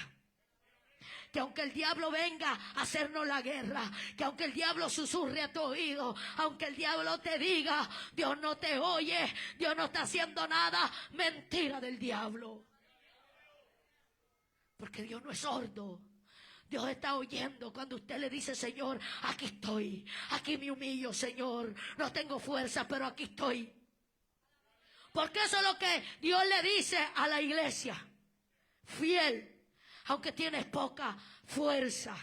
Que aunque el diablo venga a hacernos la guerra, que aunque el diablo susurre a tu oído, aunque el diablo te diga, Dios no te oye, Dios no está haciendo nada, mentira del diablo. Porque Dios no es sordo. Dios está oyendo cuando usted le dice, Señor, aquí estoy, aquí me humillo, Señor, no tengo fuerza, pero aquí estoy. Porque eso es lo que Dios le dice a la iglesia, fiel. Aunque tienes poca fuerza.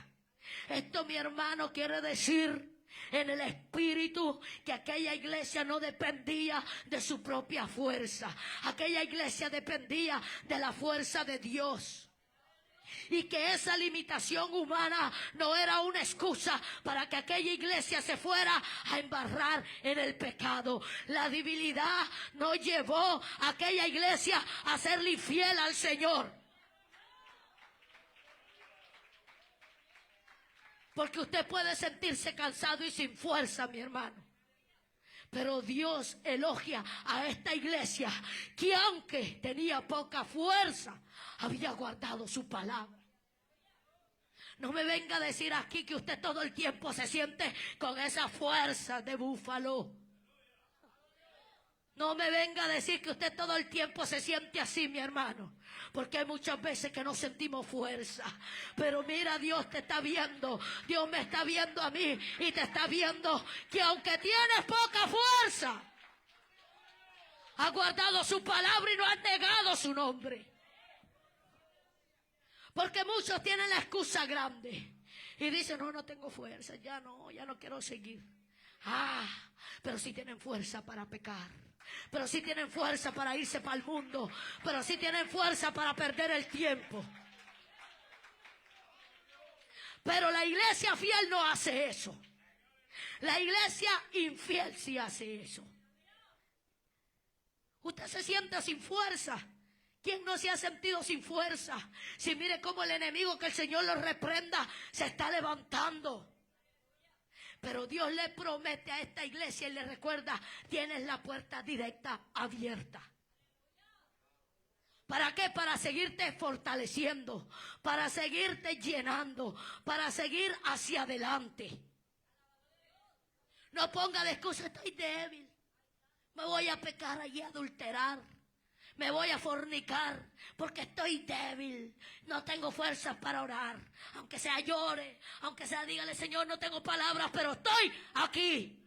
Esto, mi hermano, quiere decir en el espíritu que aquella iglesia no dependía de su propia fuerza. Aquella iglesia dependía de la fuerza de Dios. Y que esa limitación humana no era una excusa para que aquella iglesia se fuera a embarrar en el pecado. La debilidad no llevó a aquella iglesia a serle infiel al Señor. Porque usted puede sentirse cansado y sin fuerza, mi hermano. Pero Dios elogia a esta iglesia que aunque tenía poca fuerza, había guardado su palabra. No me venga a decir aquí que usted todo el tiempo se siente con esa fuerza de búfalo. No me venga a decir que usted todo el tiempo se siente así, mi hermano. Porque hay muchas veces que no sentimos fuerza. Pero mira, Dios te está viendo. Dios me está viendo a mí. Y te está viendo que aunque tienes poca fuerza, has guardado su palabra y no has negado su nombre. Porque muchos tienen la excusa grande. Y dicen, no tengo fuerza. Ya no quiero seguir. Pero sí tienen fuerza para pecar. Pero sí tienen fuerza para irse para el mundo. Pero sí tienen fuerza para perder el tiempo. Pero la iglesia fiel no hace eso. La iglesia infiel sí hace eso. Usted se siente sin fuerza. ¿Quién no se ha sentido sin fuerza? Si mire cómo el enemigo, que el Señor lo reprenda, se está levantando. Pero Dios le promete a esta iglesia y le recuerda, tienes la puerta directa abierta. ¿Para qué? Para seguirte fortaleciendo, para seguirte llenando, para seguir hacia adelante. No ponga de excusa, estoy débil, me voy a pecar allí, a adulterar, Me voy a fornicar porque estoy débil. No tengo fuerzas para orar. Aunque sea llore, aunque sea dígale, Señor, no tengo palabras, pero estoy aquí.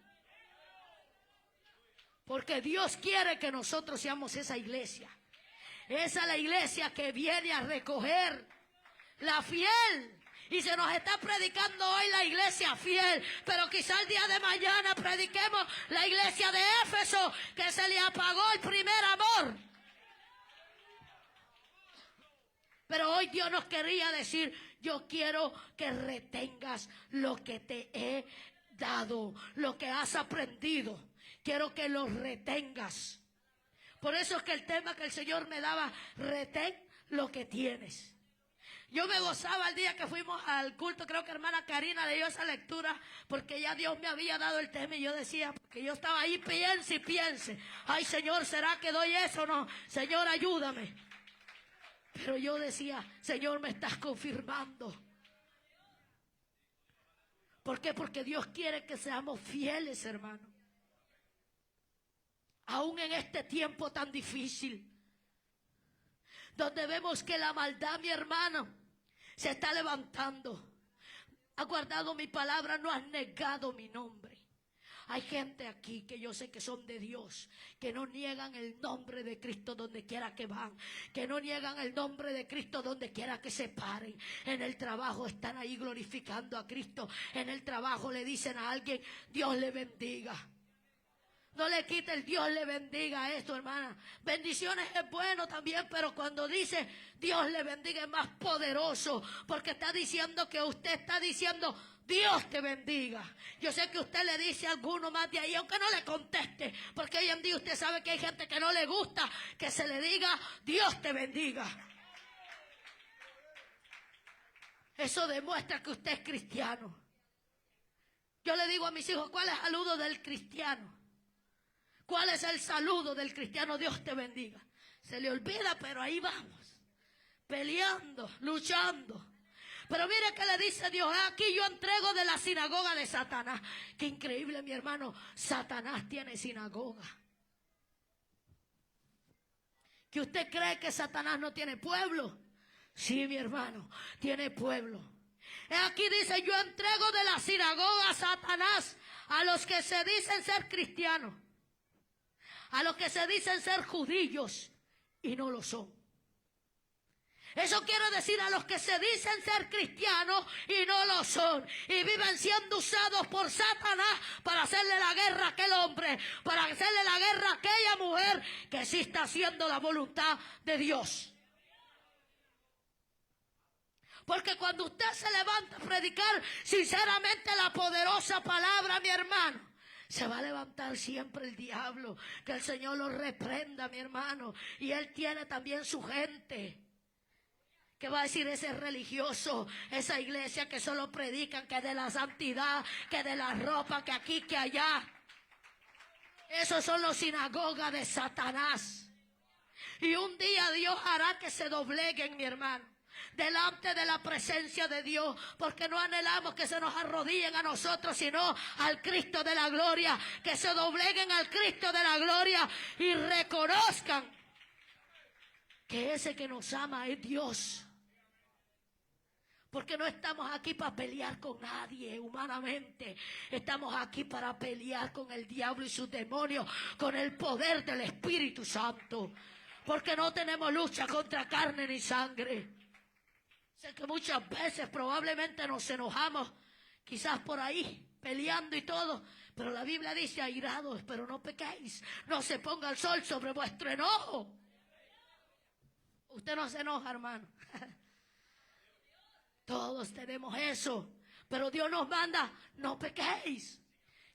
Porque Dios quiere que nosotros seamos esa iglesia. Esa es la iglesia que viene a recoger la fiel. Y se nos está predicando hoy la iglesia fiel. Pero quizá el día de mañana prediquemos la iglesia de Éfeso, que se le apagó el primer amor. Pero hoy Dios nos quería decir, yo quiero que retengas lo que te he dado, lo que has aprendido. Quiero que lo retengas. Por eso es que el tema que el Señor me daba, retén lo que tienes. Yo me gozaba el día que fuimos al culto, creo que hermana Karina leyó esa lectura, porque ya Dios me había dado el tema y yo decía, porque yo estaba ahí, piense y piense. Ay, Señor, ¿será que doy eso o no? Señor, ayúdame. Pero yo decía, Señor, me estás confirmando. ¿Por qué? Porque Dios quiere que seamos fieles, hermano. Aún en este tiempo tan difícil, donde vemos que la maldad, mi hermano, se está levantando. Has guardado mi palabra, no has negado mi nombre. Hay gente aquí que yo sé que son de Dios, que no niegan el nombre de Cristo donde quiera que van, que no niegan el nombre de Cristo donde quiera que se paren. En el trabajo están ahí glorificando a Cristo. En el trabajo le dicen a alguien, Dios le bendiga. No le quite el Dios le bendiga esto, hermana. Bendiciones es bueno también, pero cuando dice Dios le bendiga es más poderoso, porque está diciendo que usted está diciendo Dios te bendiga. Yo sé que usted le dice a alguno más de ahí, aunque no le conteste, porque hoy en día usted sabe que hay gente que no le gusta que se le diga Dios te bendiga. Eso demuestra que usted es cristiano. Yo le digo a mis hijos, ¿cuál es el saludo del cristiano? ¿Cuál es el saludo del cristiano? Dios te bendiga. Se le olvida, pero ahí vamos, peleando, luchando. Pero mire que le dice Dios, aquí yo entrego de la sinagoga de Satanás. Qué increíble, mi hermano, Satanás tiene sinagoga. ¿Que usted cree que Satanás no tiene pueblo? Sí, mi hermano, tiene pueblo. Aquí dice, yo entrego de la sinagoga a Satanás a los que se dicen ser cristianos, a los que se dicen ser judíos y no lo son. Eso quiere decir a los que se dicen ser cristianos y no lo son. Y viven siendo usados por Satanás para hacerle la guerra a aquel hombre, para hacerle la guerra a aquella mujer que sí está haciendo la voluntad de Dios. Porque cuando usted se levanta a predicar sinceramente la poderosa palabra, mi hermano, se va a levantar siempre el diablo. Que el Señor lo reprenda, mi hermano. Y Él tiene también su gente. ¿Qué va a decir ese religioso? Esa iglesia que solo predican que de la santidad, que de la ropa, que aquí, que allá. Esos son los sinagogas de Satanás. Y un día Dios hará que se dobleguen, mi hermano, delante de la presencia de Dios, porque no anhelamos que se nos arrodillen a nosotros, sino al Cristo de la gloria, que se dobleguen al Cristo de la gloria y reconozcan que ese que nos ama es Dios. Porque no estamos aquí para pelear con nadie humanamente. Estamos aquí para pelear con el diablo y sus demonios, con el poder del Espíritu Santo. Porque no tenemos lucha contra carne ni sangre. Sé que muchas veces probablemente nos enojamos, quizás por ahí, peleando y todo. Pero la Biblia dice, airados, pero no pequéis. No se ponga el sol sobre vuestro enojo. Usted no se enoja, hermano. Todos tenemos eso. Pero Dios nos manda, no pequéis.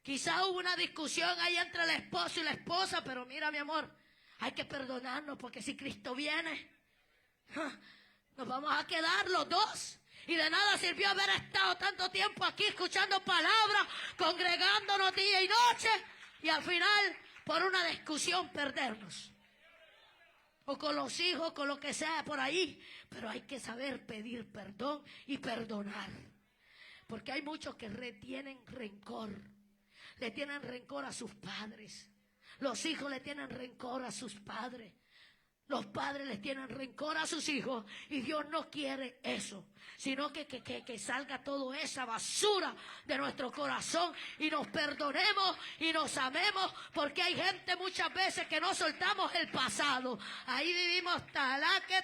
Quizá hubo una discusión ahí entre el esposo y la esposa, pero mira, mi amor, hay que perdonarnos, porque si Cristo viene, nos vamos a quedar los dos. Y de nada sirvió haber estado tanto tiempo aquí escuchando palabras, congregándonos día y noche, y al final, por una discusión, perdernos. O con los hijos, con lo que sea por ahí. Pero hay que saber pedir perdón y perdonar. Porque hay muchos que retienen rencor. Le tienen rencor a sus padres. Los hijos le tienen rencor a sus padres. Los padres les tienen rencor a sus hijos y Dios no quiere eso, sino que salga toda esa basura de nuestro corazón y nos perdonemos y nos amemos, porque hay gente muchas veces que no soltamos el pasado. Ahí vivimos talaque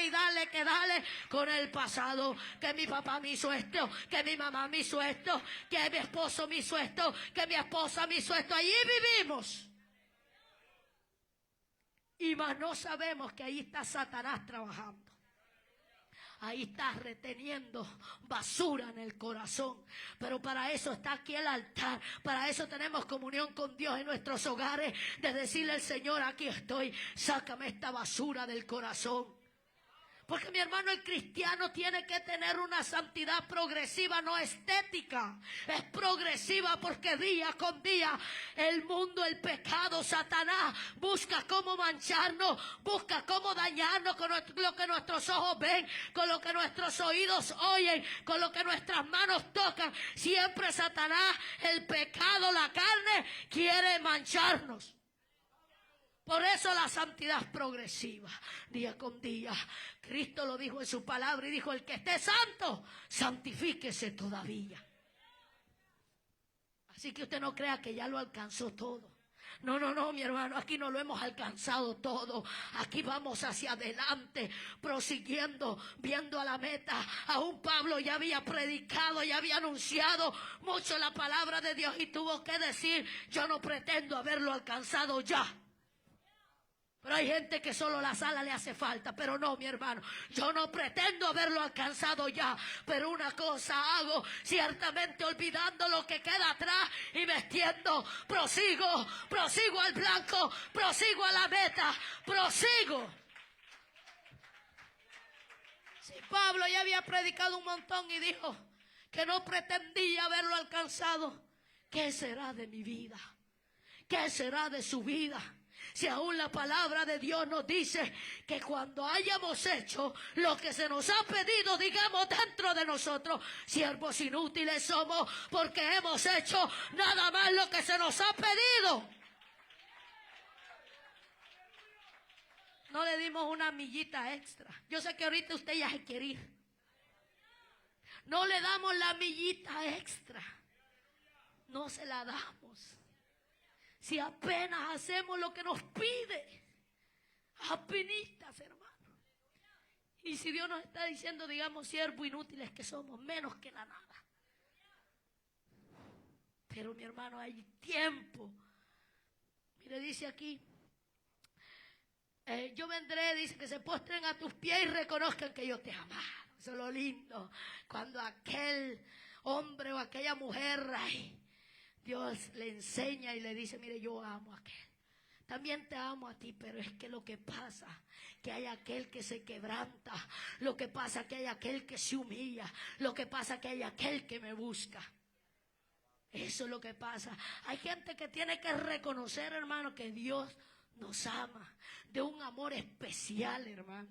y dale que dale con el pasado. Que mi papá me hizo esto, que mi mamá me hizo esto, que mi esposo me hizo esto, que mi esposa me hizo esto. Allí vivimos. Y más no sabemos que ahí está Satanás trabajando. Ahí está reteniendo basura en el corazón. Pero para eso está aquí el altar. Para eso tenemos comunión con Dios en nuestros hogares. De decirle al Señor, aquí estoy, sácame esta basura del corazón. Porque mi hermano, el cristiano tiene que tener una santidad progresiva, no estética. Es progresiva porque día con día el mundo, el pecado, Satanás busca cómo mancharnos, busca cómo dañarnos con lo que nuestros ojos ven, con lo que nuestros oídos oyen, con lo que nuestras manos tocan. Siempre Satanás, el pecado, la carne, quiere mancharnos. Por eso la santidad es progresiva, día con día. Cristo lo dijo en su palabra y dijo, el que esté santo, santifíquese todavía. Así que usted no crea que ya lo alcanzó todo. No, mi hermano, aquí no lo hemos alcanzado todo. Aquí vamos hacia adelante, prosiguiendo, viendo a la meta. Aún Pablo ya había predicado, ya había anunciado mucho la palabra de Dios y tuvo que decir, yo no pretendo haberlo alcanzado ya. Pero hay gente que solo la sala le hace falta. Pero no, mi hermano, yo no pretendo haberlo alcanzado ya. Pero una cosa hago, ciertamente olvidando lo que queda atrás y metiendo, prosigo al blanco, prosigo a la meta, prosigo. Si Pablo ya había predicado un montón y dijo que no pretendía haberlo alcanzado, ¿qué será de mi vida? ¿Qué será de su vida? Si aún la palabra de Dios nos dice que cuando hayamos hecho lo que se nos ha pedido, digamos dentro de nosotros, siervos inútiles somos porque hemos hecho nada más lo que se nos ha pedido. No le dimos una millita extra. Yo sé que ahorita usted ya se quiere ir. No le damos la millita extra. No se la damos. Si apenas hacemos lo que nos pide, apenitas, hermano. Y si Dios nos está diciendo, digamos, siervos inútiles que somos, menos que la nada. Pero mi hermano, hay tiempo. Mire, dice aquí, yo vendré, dice, que se postren a tus pies y reconozcan que yo te he amado. Eso es lo lindo. Cuando aquel hombre o aquella mujer, ay, Dios le enseña y le dice, mire, yo amo a aquel. También te amo a ti, pero es que lo que pasa, que hay aquel que se quebranta. Lo que pasa, que hay aquel que se humilla. Lo que pasa, que hay aquel que me busca. Eso es lo que pasa. Hay gente que tiene que reconocer, hermano, que Dios nos ama. De un amor especial, hermano.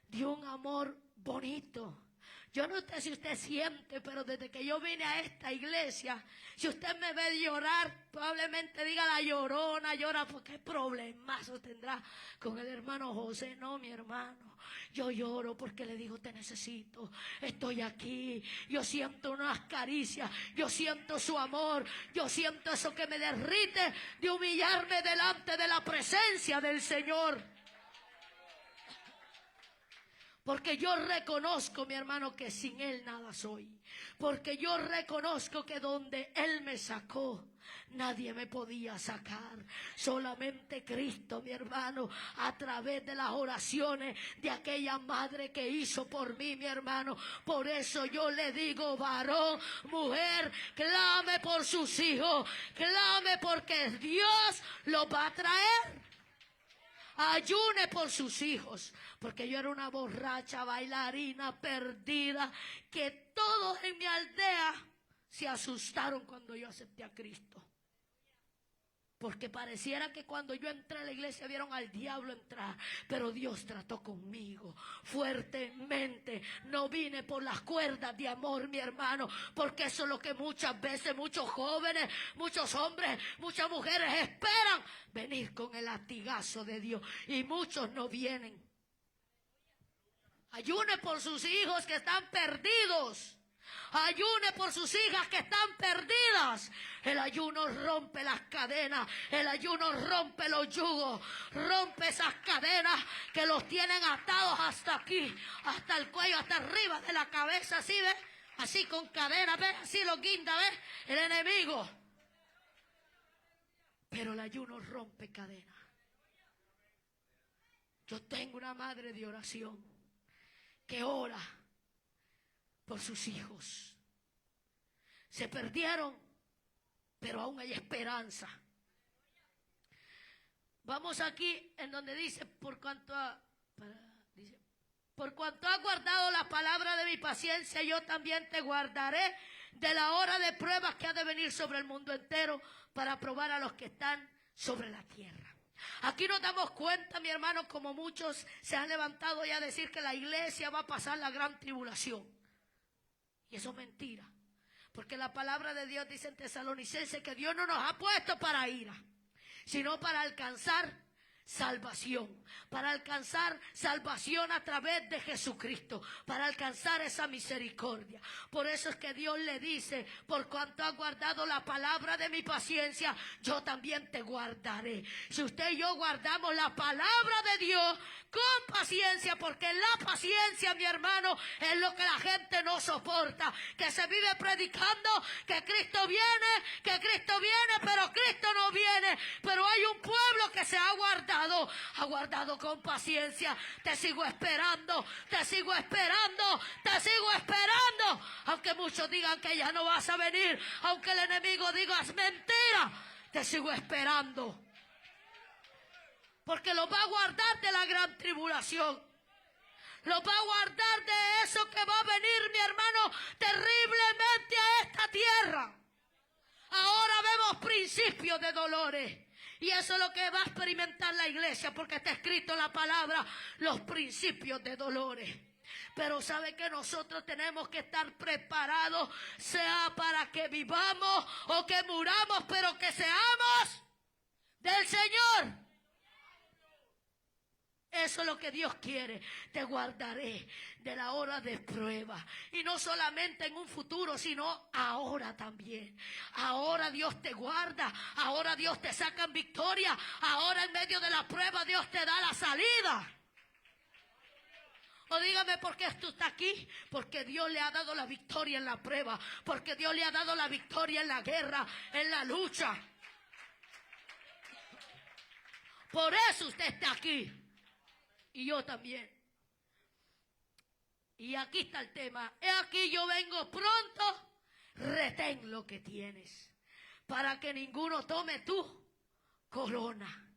De un amor bonito. Yo no sé si usted siente, pero desde que yo vine a esta iglesia, si usted me ve llorar, probablemente diga la llorona, llora porque problemazo tendrá con el hermano José. No, mi hermano, yo lloro porque le digo, te necesito, estoy aquí, yo siento unas caricias, yo siento su amor, yo siento eso que me derrite de humillarme delante de la presencia del Señor. Porque yo reconozco, mi hermano, que sin Él nada soy. Porque yo reconozco que donde Él me sacó, nadie me podía sacar. Solamente Cristo, mi hermano, a través de las oraciones de aquella madre que hizo por mí, mi hermano. Por eso yo le digo, varón, mujer, clame por sus hijos. Clame porque Dios los va a traer. Ayune por sus hijos, porque yo era una borracha, bailarina, perdida, que todos en mi aldea se asustaron cuando yo acepté a Cristo. Porque pareciera que cuando yo entré a la iglesia vieron al diablo entrar. Pero Dios trató conmigo fuertemente. No vine por las cuerdas de amor, mi hermano. Porque eso es lo que muchas veces muchos jóvenes, muchos hombres, muchas mujeres esperan. Venir con el latigazo de Dios. Y muchos no vienen. Ayune por sus hijos que están perdidos. Ayune por sus hijas que están perdidas. El ayuno rompe las cadenas. El ayuno rompe los yugos. Rompe esas cadenas que los tienen atados hasta aquí, hasta el cuello, hasta arriba de la cabeza. Así, ¿ves? Así con cadenas, ¿ves? Así lo guinda, ¿ves? El enemigo. Pero el ayuno rompe cadenas. Yo tengo una madre de oración que ora por sus hijos. Se perdieron, pero aún hay esperanza. Vamos aquí en donde dice, por cuanto ha guardado la palabra de mi paciencia, yo también te guardaré de la hora de pruebas que ha de venir sobre el mundo entero para probar a los que están sobre la tierra. Aquí nos damos cuenta, mi hermano, como muchos se han levantado ya a decir que la iglesia va a pasar la gran tribulación. Y eso es mentira. Porque la palabra de Dios dice en Tesalonicenses que Dios no nos ha puesto para ira, sino para alcanzar salvación. Para alcanzar salvación a través de Jesucristo. Para alcanzar esa misericordia. Por eso es que Dios le dice, por cuanto has guardado la palabra de mi paciencia, yo también te guardaré. Si usted y yo guardamos la palabra de Dios con paciencia, porque la paciencia, mi hermano, es lo que la gente no soporta. Que se vive predicando que Cristo viene, pero Cristo no viene. Pero hay un pueblo que se ha guardado con paciencia. Te sigo esperando, te sigo esperando, te sigo esperando. Aunque muchos digan que ya no vas a venir, aunque el enemigo diga es mentira, te sigo esperando. Porque lo va a guardar de la gran tribulación. Lo va a guardar de eso que va a venir, mi hermano, terriblemente a esta tierra. Ahora vemos principios de dolores. Y eso es lo que va a experimentar la iglesia, porque está escrito en la palabra, los principios de dolores. Pero sabe que nosotros tenemos que estar preparados, sea para que vivamos o que muramos, pero que seamos del Señor. Eso es lo que Dios quiere. Te guardaré de la hora de prueba. Y no solamente en un futuro, sino ahora también. Ahora Dios te guarda. Ahora Dios te saca en victoria. Ahora en medio de la prueba Dios te da la salida. O dígame por qué tú estás aquí. Porque Dios le ha dado la victoria en la prueba. Porque Dios le ha dado la victoria en la guerra, en la lucha. Por eso usted está aquí. Y yo también. Y aquí está el tema. He aquí yo vengo pronto. Retén lo que tienes, para que ninguno tome tu corona.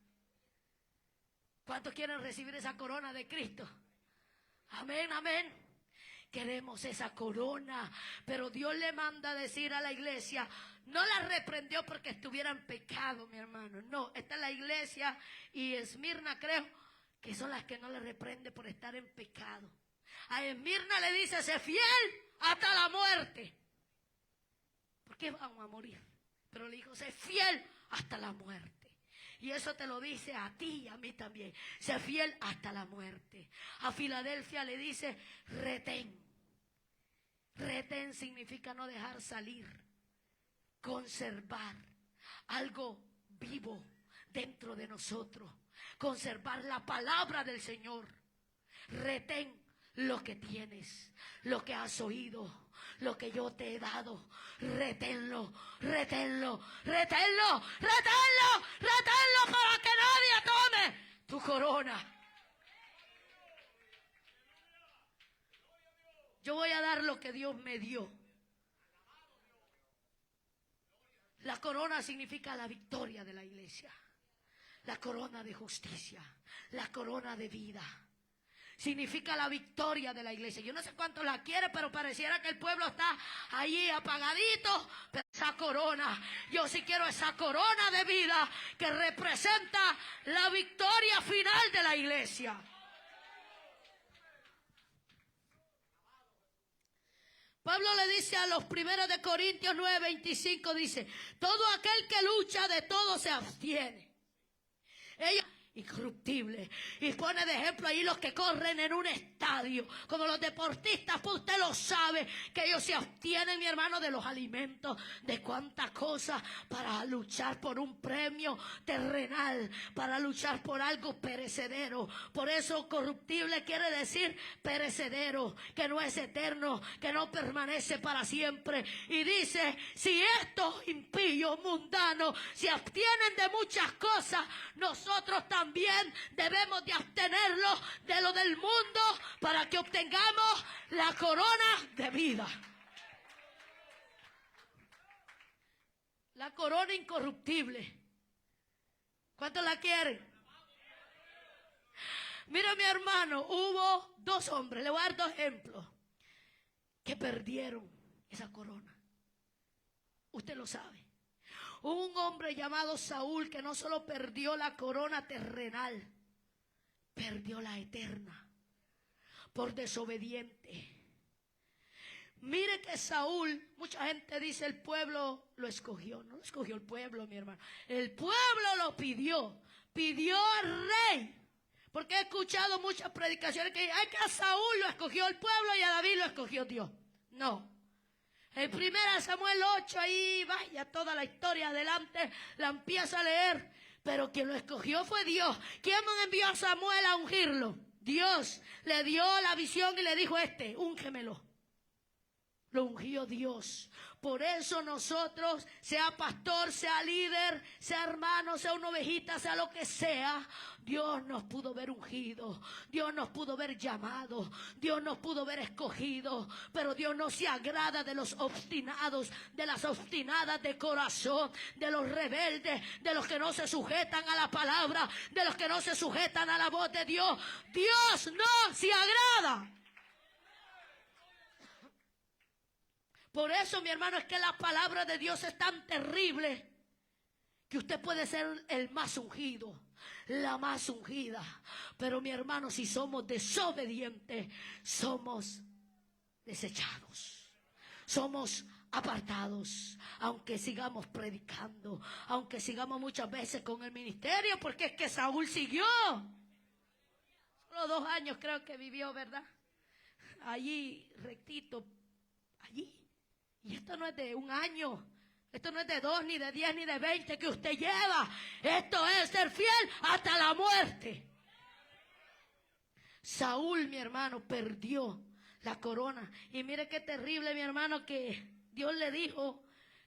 ¿Cuántos quieren recibir esa corona de Cristo? Amén, amén. Queremos esa corona. Pero Dios le manda a decir a la iglesia, no la reprendió porque estuviera en pecado, mi hermano. No, esta es la iglesia y Esmirna, creo, que son las que no le reprende por estar en pecado. A Esmirna le dice, sé fiel hasta la muerte. ¿Por qué vamos a morir? Pero le dijo, sé fiel hasta la muerte. Y eso te lo dice a ti y a mí también. Sé fiel hasta la muerte. A Filadelfia le dice, retén. Retén significa no dejar salir. Conservar algo vivo dentro de nosotros. Conservar la palabra del Señor. Retén lo que tienes, lo que has oído, lo que yo te he dado. Reténlo, reténlo, reténlo, reténlo, reténlo para que nadie tome tu corona. Yo voy a dar lo que Dios me dio. La corona significa la victoria de la iglesia. La corona de justicia, la corona de vida. Significa la victoria de la iglesia. Yo no sé cuánto la quiere, pero pareciera que el pueblo está allí apagadito. Pero esa corona. Yo sí quiero esa corona de vida que representa la victoria final de la iglesia. Pablo le dice a los primeros de Corintios 9:25, dice, todo aquel que lucha de todo se abstiene. Ellos incorruptible. Y pone de ejemplo ahí los que corren en un estadio, como los deportistas, pues usted lo sabe, que ellos se abstienen, mi hermano, de los alimentos, de cuántas cosas, para luchar por un premio terrenal, para luchar por algo perecedero. Por eso corruptible quiere decir perecedero, que no es eterno, que no permanece para siempre. Y dice, si estos impíos mundanos se abstienen de muchas cosas, nosotros también debemos de abstenerlos de lo del mundo para que obtengamos la corona de vida. La corona incorruptible. ¿Cuántos la quieren? Mira, mi hermano, hubo dos hombres, le voy a dar dos ejemplos, que perdieron esa corona. Usted lo sabe. Hubo un hombre llamado Saúl que no solo perdió la corona terrenal, perdió la eterna por desobediente. Mire que Saúl, mucha gente dice el pueblo lo escogió. No lo escogió el pueblo, mi hermano. El pueblo lo pidió al rey. Porque he escuchado muchas predicaciones que dicen, que a Saúl lo escogió el pueblo y a David lo escogió Dios. No. En 1 Samuel 8, ahí vaya toda la historia adelante, la empieza a leer. Pero quien lo escogió fue Dios. ¿Quién envió a Samuel a ungirlo? Dios. Le dio la visión y le dijo, úngemelo. Lo ungió Dios. Por eso nosotros, sea pastor, sea líder, sea hermano, sea una ovejita, sea lo que sea, Dios nos pudo ver ungido, Dios nos pudo ver llamado, Dios nos pudo ver escogido, pero Dios no se agrada de los obstinados, de las obstinadas de corazón, de los rebeldes, de los que no se sujetan a la palabra, de los que no se sujetan a la voz de Dios. Dios no se agrada. Por eso, mi hermano, es que la palabra de Dios es tan terrible que usted puede ser el más ungido, la más ungida. Pero, mi hermano, si somos desobedientes, somos desechados. Somos apartados, aunque sigamos predicando, aunque sigamos muchas veces con el ministerio, porque es que Saúl siguió. Solo 2 años creo que vivió, ¿verdad? Allí, rectito, allí. Y esto no es de 1 año, esto no es de 2, ni de 10, ni de 20 que usted lleva. Esto es ser fiel hasta la muerte. Saúl, mi hermano, perdió la corona. Y mire qué terrible, mi hermano, que Dios le dijo,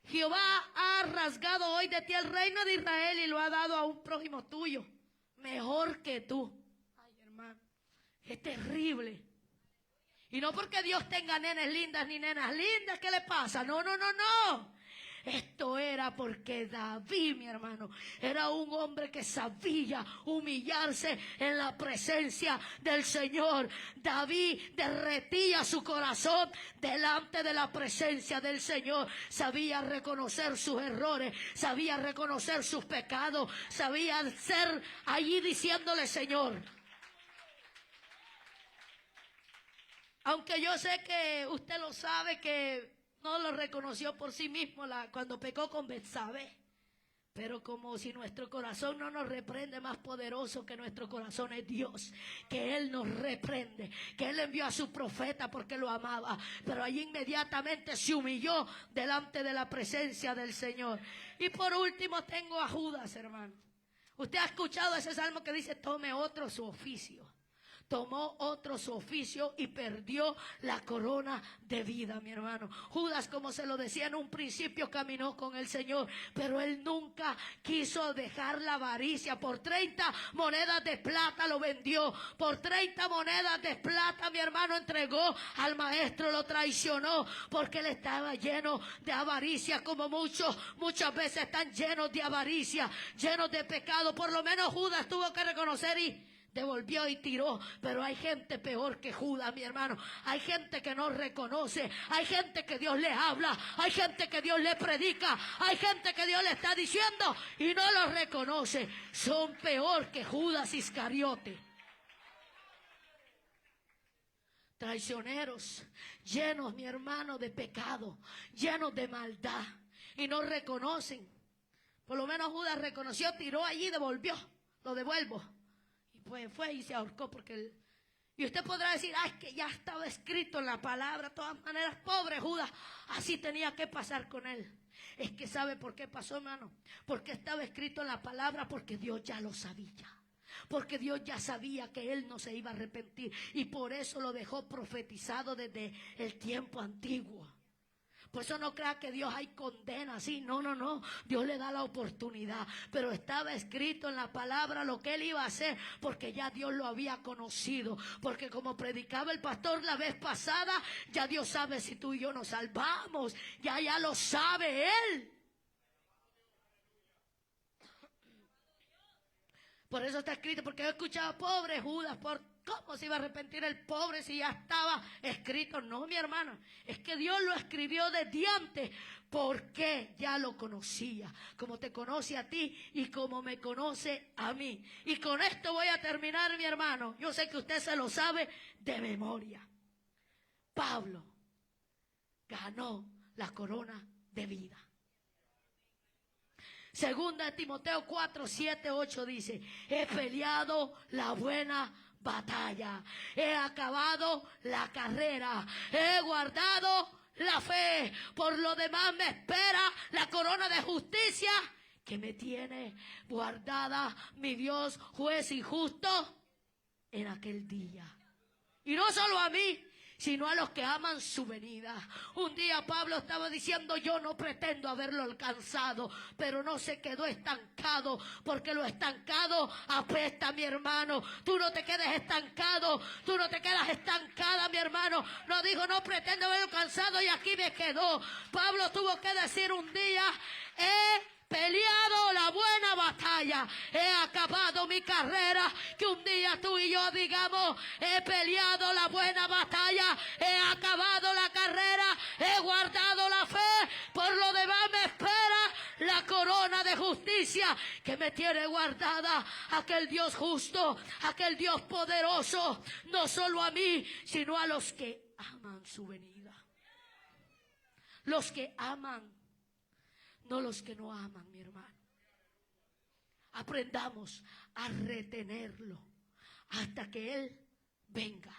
Jehová ha rasgado hoy de ti el reino de Israel y lo ha dado a un prójimo tuyo, mejor que tú. Ay, hermano, es terrible. Y no porque Dios tenga nenes lindas ni nenas lindas, ¿qué le pasa? No. Esto era porque David, mi hermano, era un hombre que sabía humillarse en la presencia del Señor. David derretía su corazón delante de la presencia del Señor. Sabía reconocer sus errores, sabía reconocer sus pecados, sabía ser allí diciéndole, Señor. Aunque yo sé que usted lo sabe, que no lo reconoció por sí mismo cuando pecó con Betsabé. Pero como si nuestro corazón no nos reprende, más poderoso que nuestro corazón es Dios. Que Él nos reprende, que Él envió a su profeta porque lo amaba. Pero allí inmediatamente se humilló delante de la presencia del Señor. Y por último tengo a Judas, hermano. Usted ha escuchado ese salmo que dice, tome otro su oficio. Tomó otro su oficio y perdió la corona de vida, mi hermano. Judas, como se lo decía en un principio, caminó con el Señor, pero él nunca quiso dejar la avaricia. Por 30 monedas de plata lo vendió. Por 30 monedas de plata, mi hermano, entregó al maestro, lo traicionó, porque él estaba lleno de avaricia, como muchas veces están llenos de avaricia, llenos de pecado. Por lo menos Judas tuvo que reconocer y devolvió y tiró. Pero hay gente peor que Judas, mi hermano. Hay gente que no reconoce. Hay gente que Dios le habla. Hay gente que Dios le predica. Hay gente que Dios le está diciendo y no lo reconoce. Son peor que Judas Iscariote. Traicioneros, llenos, mi hermano, de pecado, llenos de maldad, y no reconocen. Por lo menos Judas reconoció, tiró allí, devolvió, lo devuelvo. Y pues fue y se ahorcó porque y usted podrá decir, es que ya estaba escrito en la palabra. De todas maneras, pobre Judas, así tenía que pasar con él. Es que ¿sabe por qué pasó, hermano? Porque estaba escrito en la palabra, porque Dios ya lo sabía. Porque Dios ya sabía que él no se iba a arrepentir, y por eso lo dejó profetizado desde el tiempo antiguo. Por eso no crea que Dios hay condena así. No. Dios le da la oportunidad. Pero estaba escrito en la palabra lo que él iba a hacer, porque ya Dios lo había conocido. Porque como predicaba el pastor la vez pasada, ya Dios sabe si tú y yo nos salvamos. Ya lo sabe él. Por eso está escrito, porque yo escuchaba, pobre Judas, ¿cómo se iba a arrepentir el pobre si ya estaba escrito? No, mi hermano, es que Dios lo escribió desde antes, porque ya lo conocía, como te conoce a ti y como me conoce a mí. Y con esto voy a terminar, mi hermano. Yo sé que usted se lo sabe de memoria. Pablo ganó la corona de vida. Segunda de Timoteo 4, 7, 8 dice: he peleado la buena batalla, he acabado la carrera, he guardado la fe. Por lo demás me espera la corona de justicia que me tiene guardada mi Dios, juez injusto, en aquel día. Y no solo a mí, sino a los que aman su venida. Un día Pablo estaba diciendo, yo no pretendo haberlo alcanzado, pero no se quedó estancado, porque lo estancado apesta, mi hermano. Tú no te quedes estancado, tú no te quedas estancada, mi hermano. No dijo, no pretendo haberlo alcanzado y aquí me quedó. Pablo tuvo que decir un día, he peleado la buena batalla, he acabado mi carrera. Que un día tú y yo digamos, he peleado la buena batalla, he acabado la carrera, he guardado la fe. Por lo demás me espera la corona de justicia que me tiene guardada aquel Dios justo, aquel Dios poderoso, no solo a mí, sino a los que aman su venida. Los que aman, no los que no aman, mi hermano. Aprendamos a retenerlo hasta que Él venga.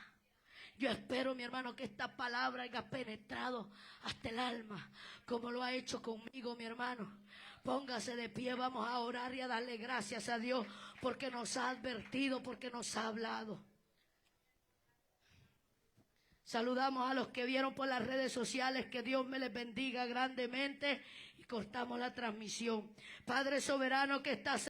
Yo espero, mi hermano, que esta palabra haya penetrado hasta el alma, como lo ha hecho conmigo, mi hermano. Póngase de pie, vamos a orar y a darle gracias a Dios, porque nos ha advertido, porque nos ha hablado. Saludamos a los que vieron por las redes sociales, que Dios me les bendiga grandemente, y cortamos la transmisión. Padre soberano que estás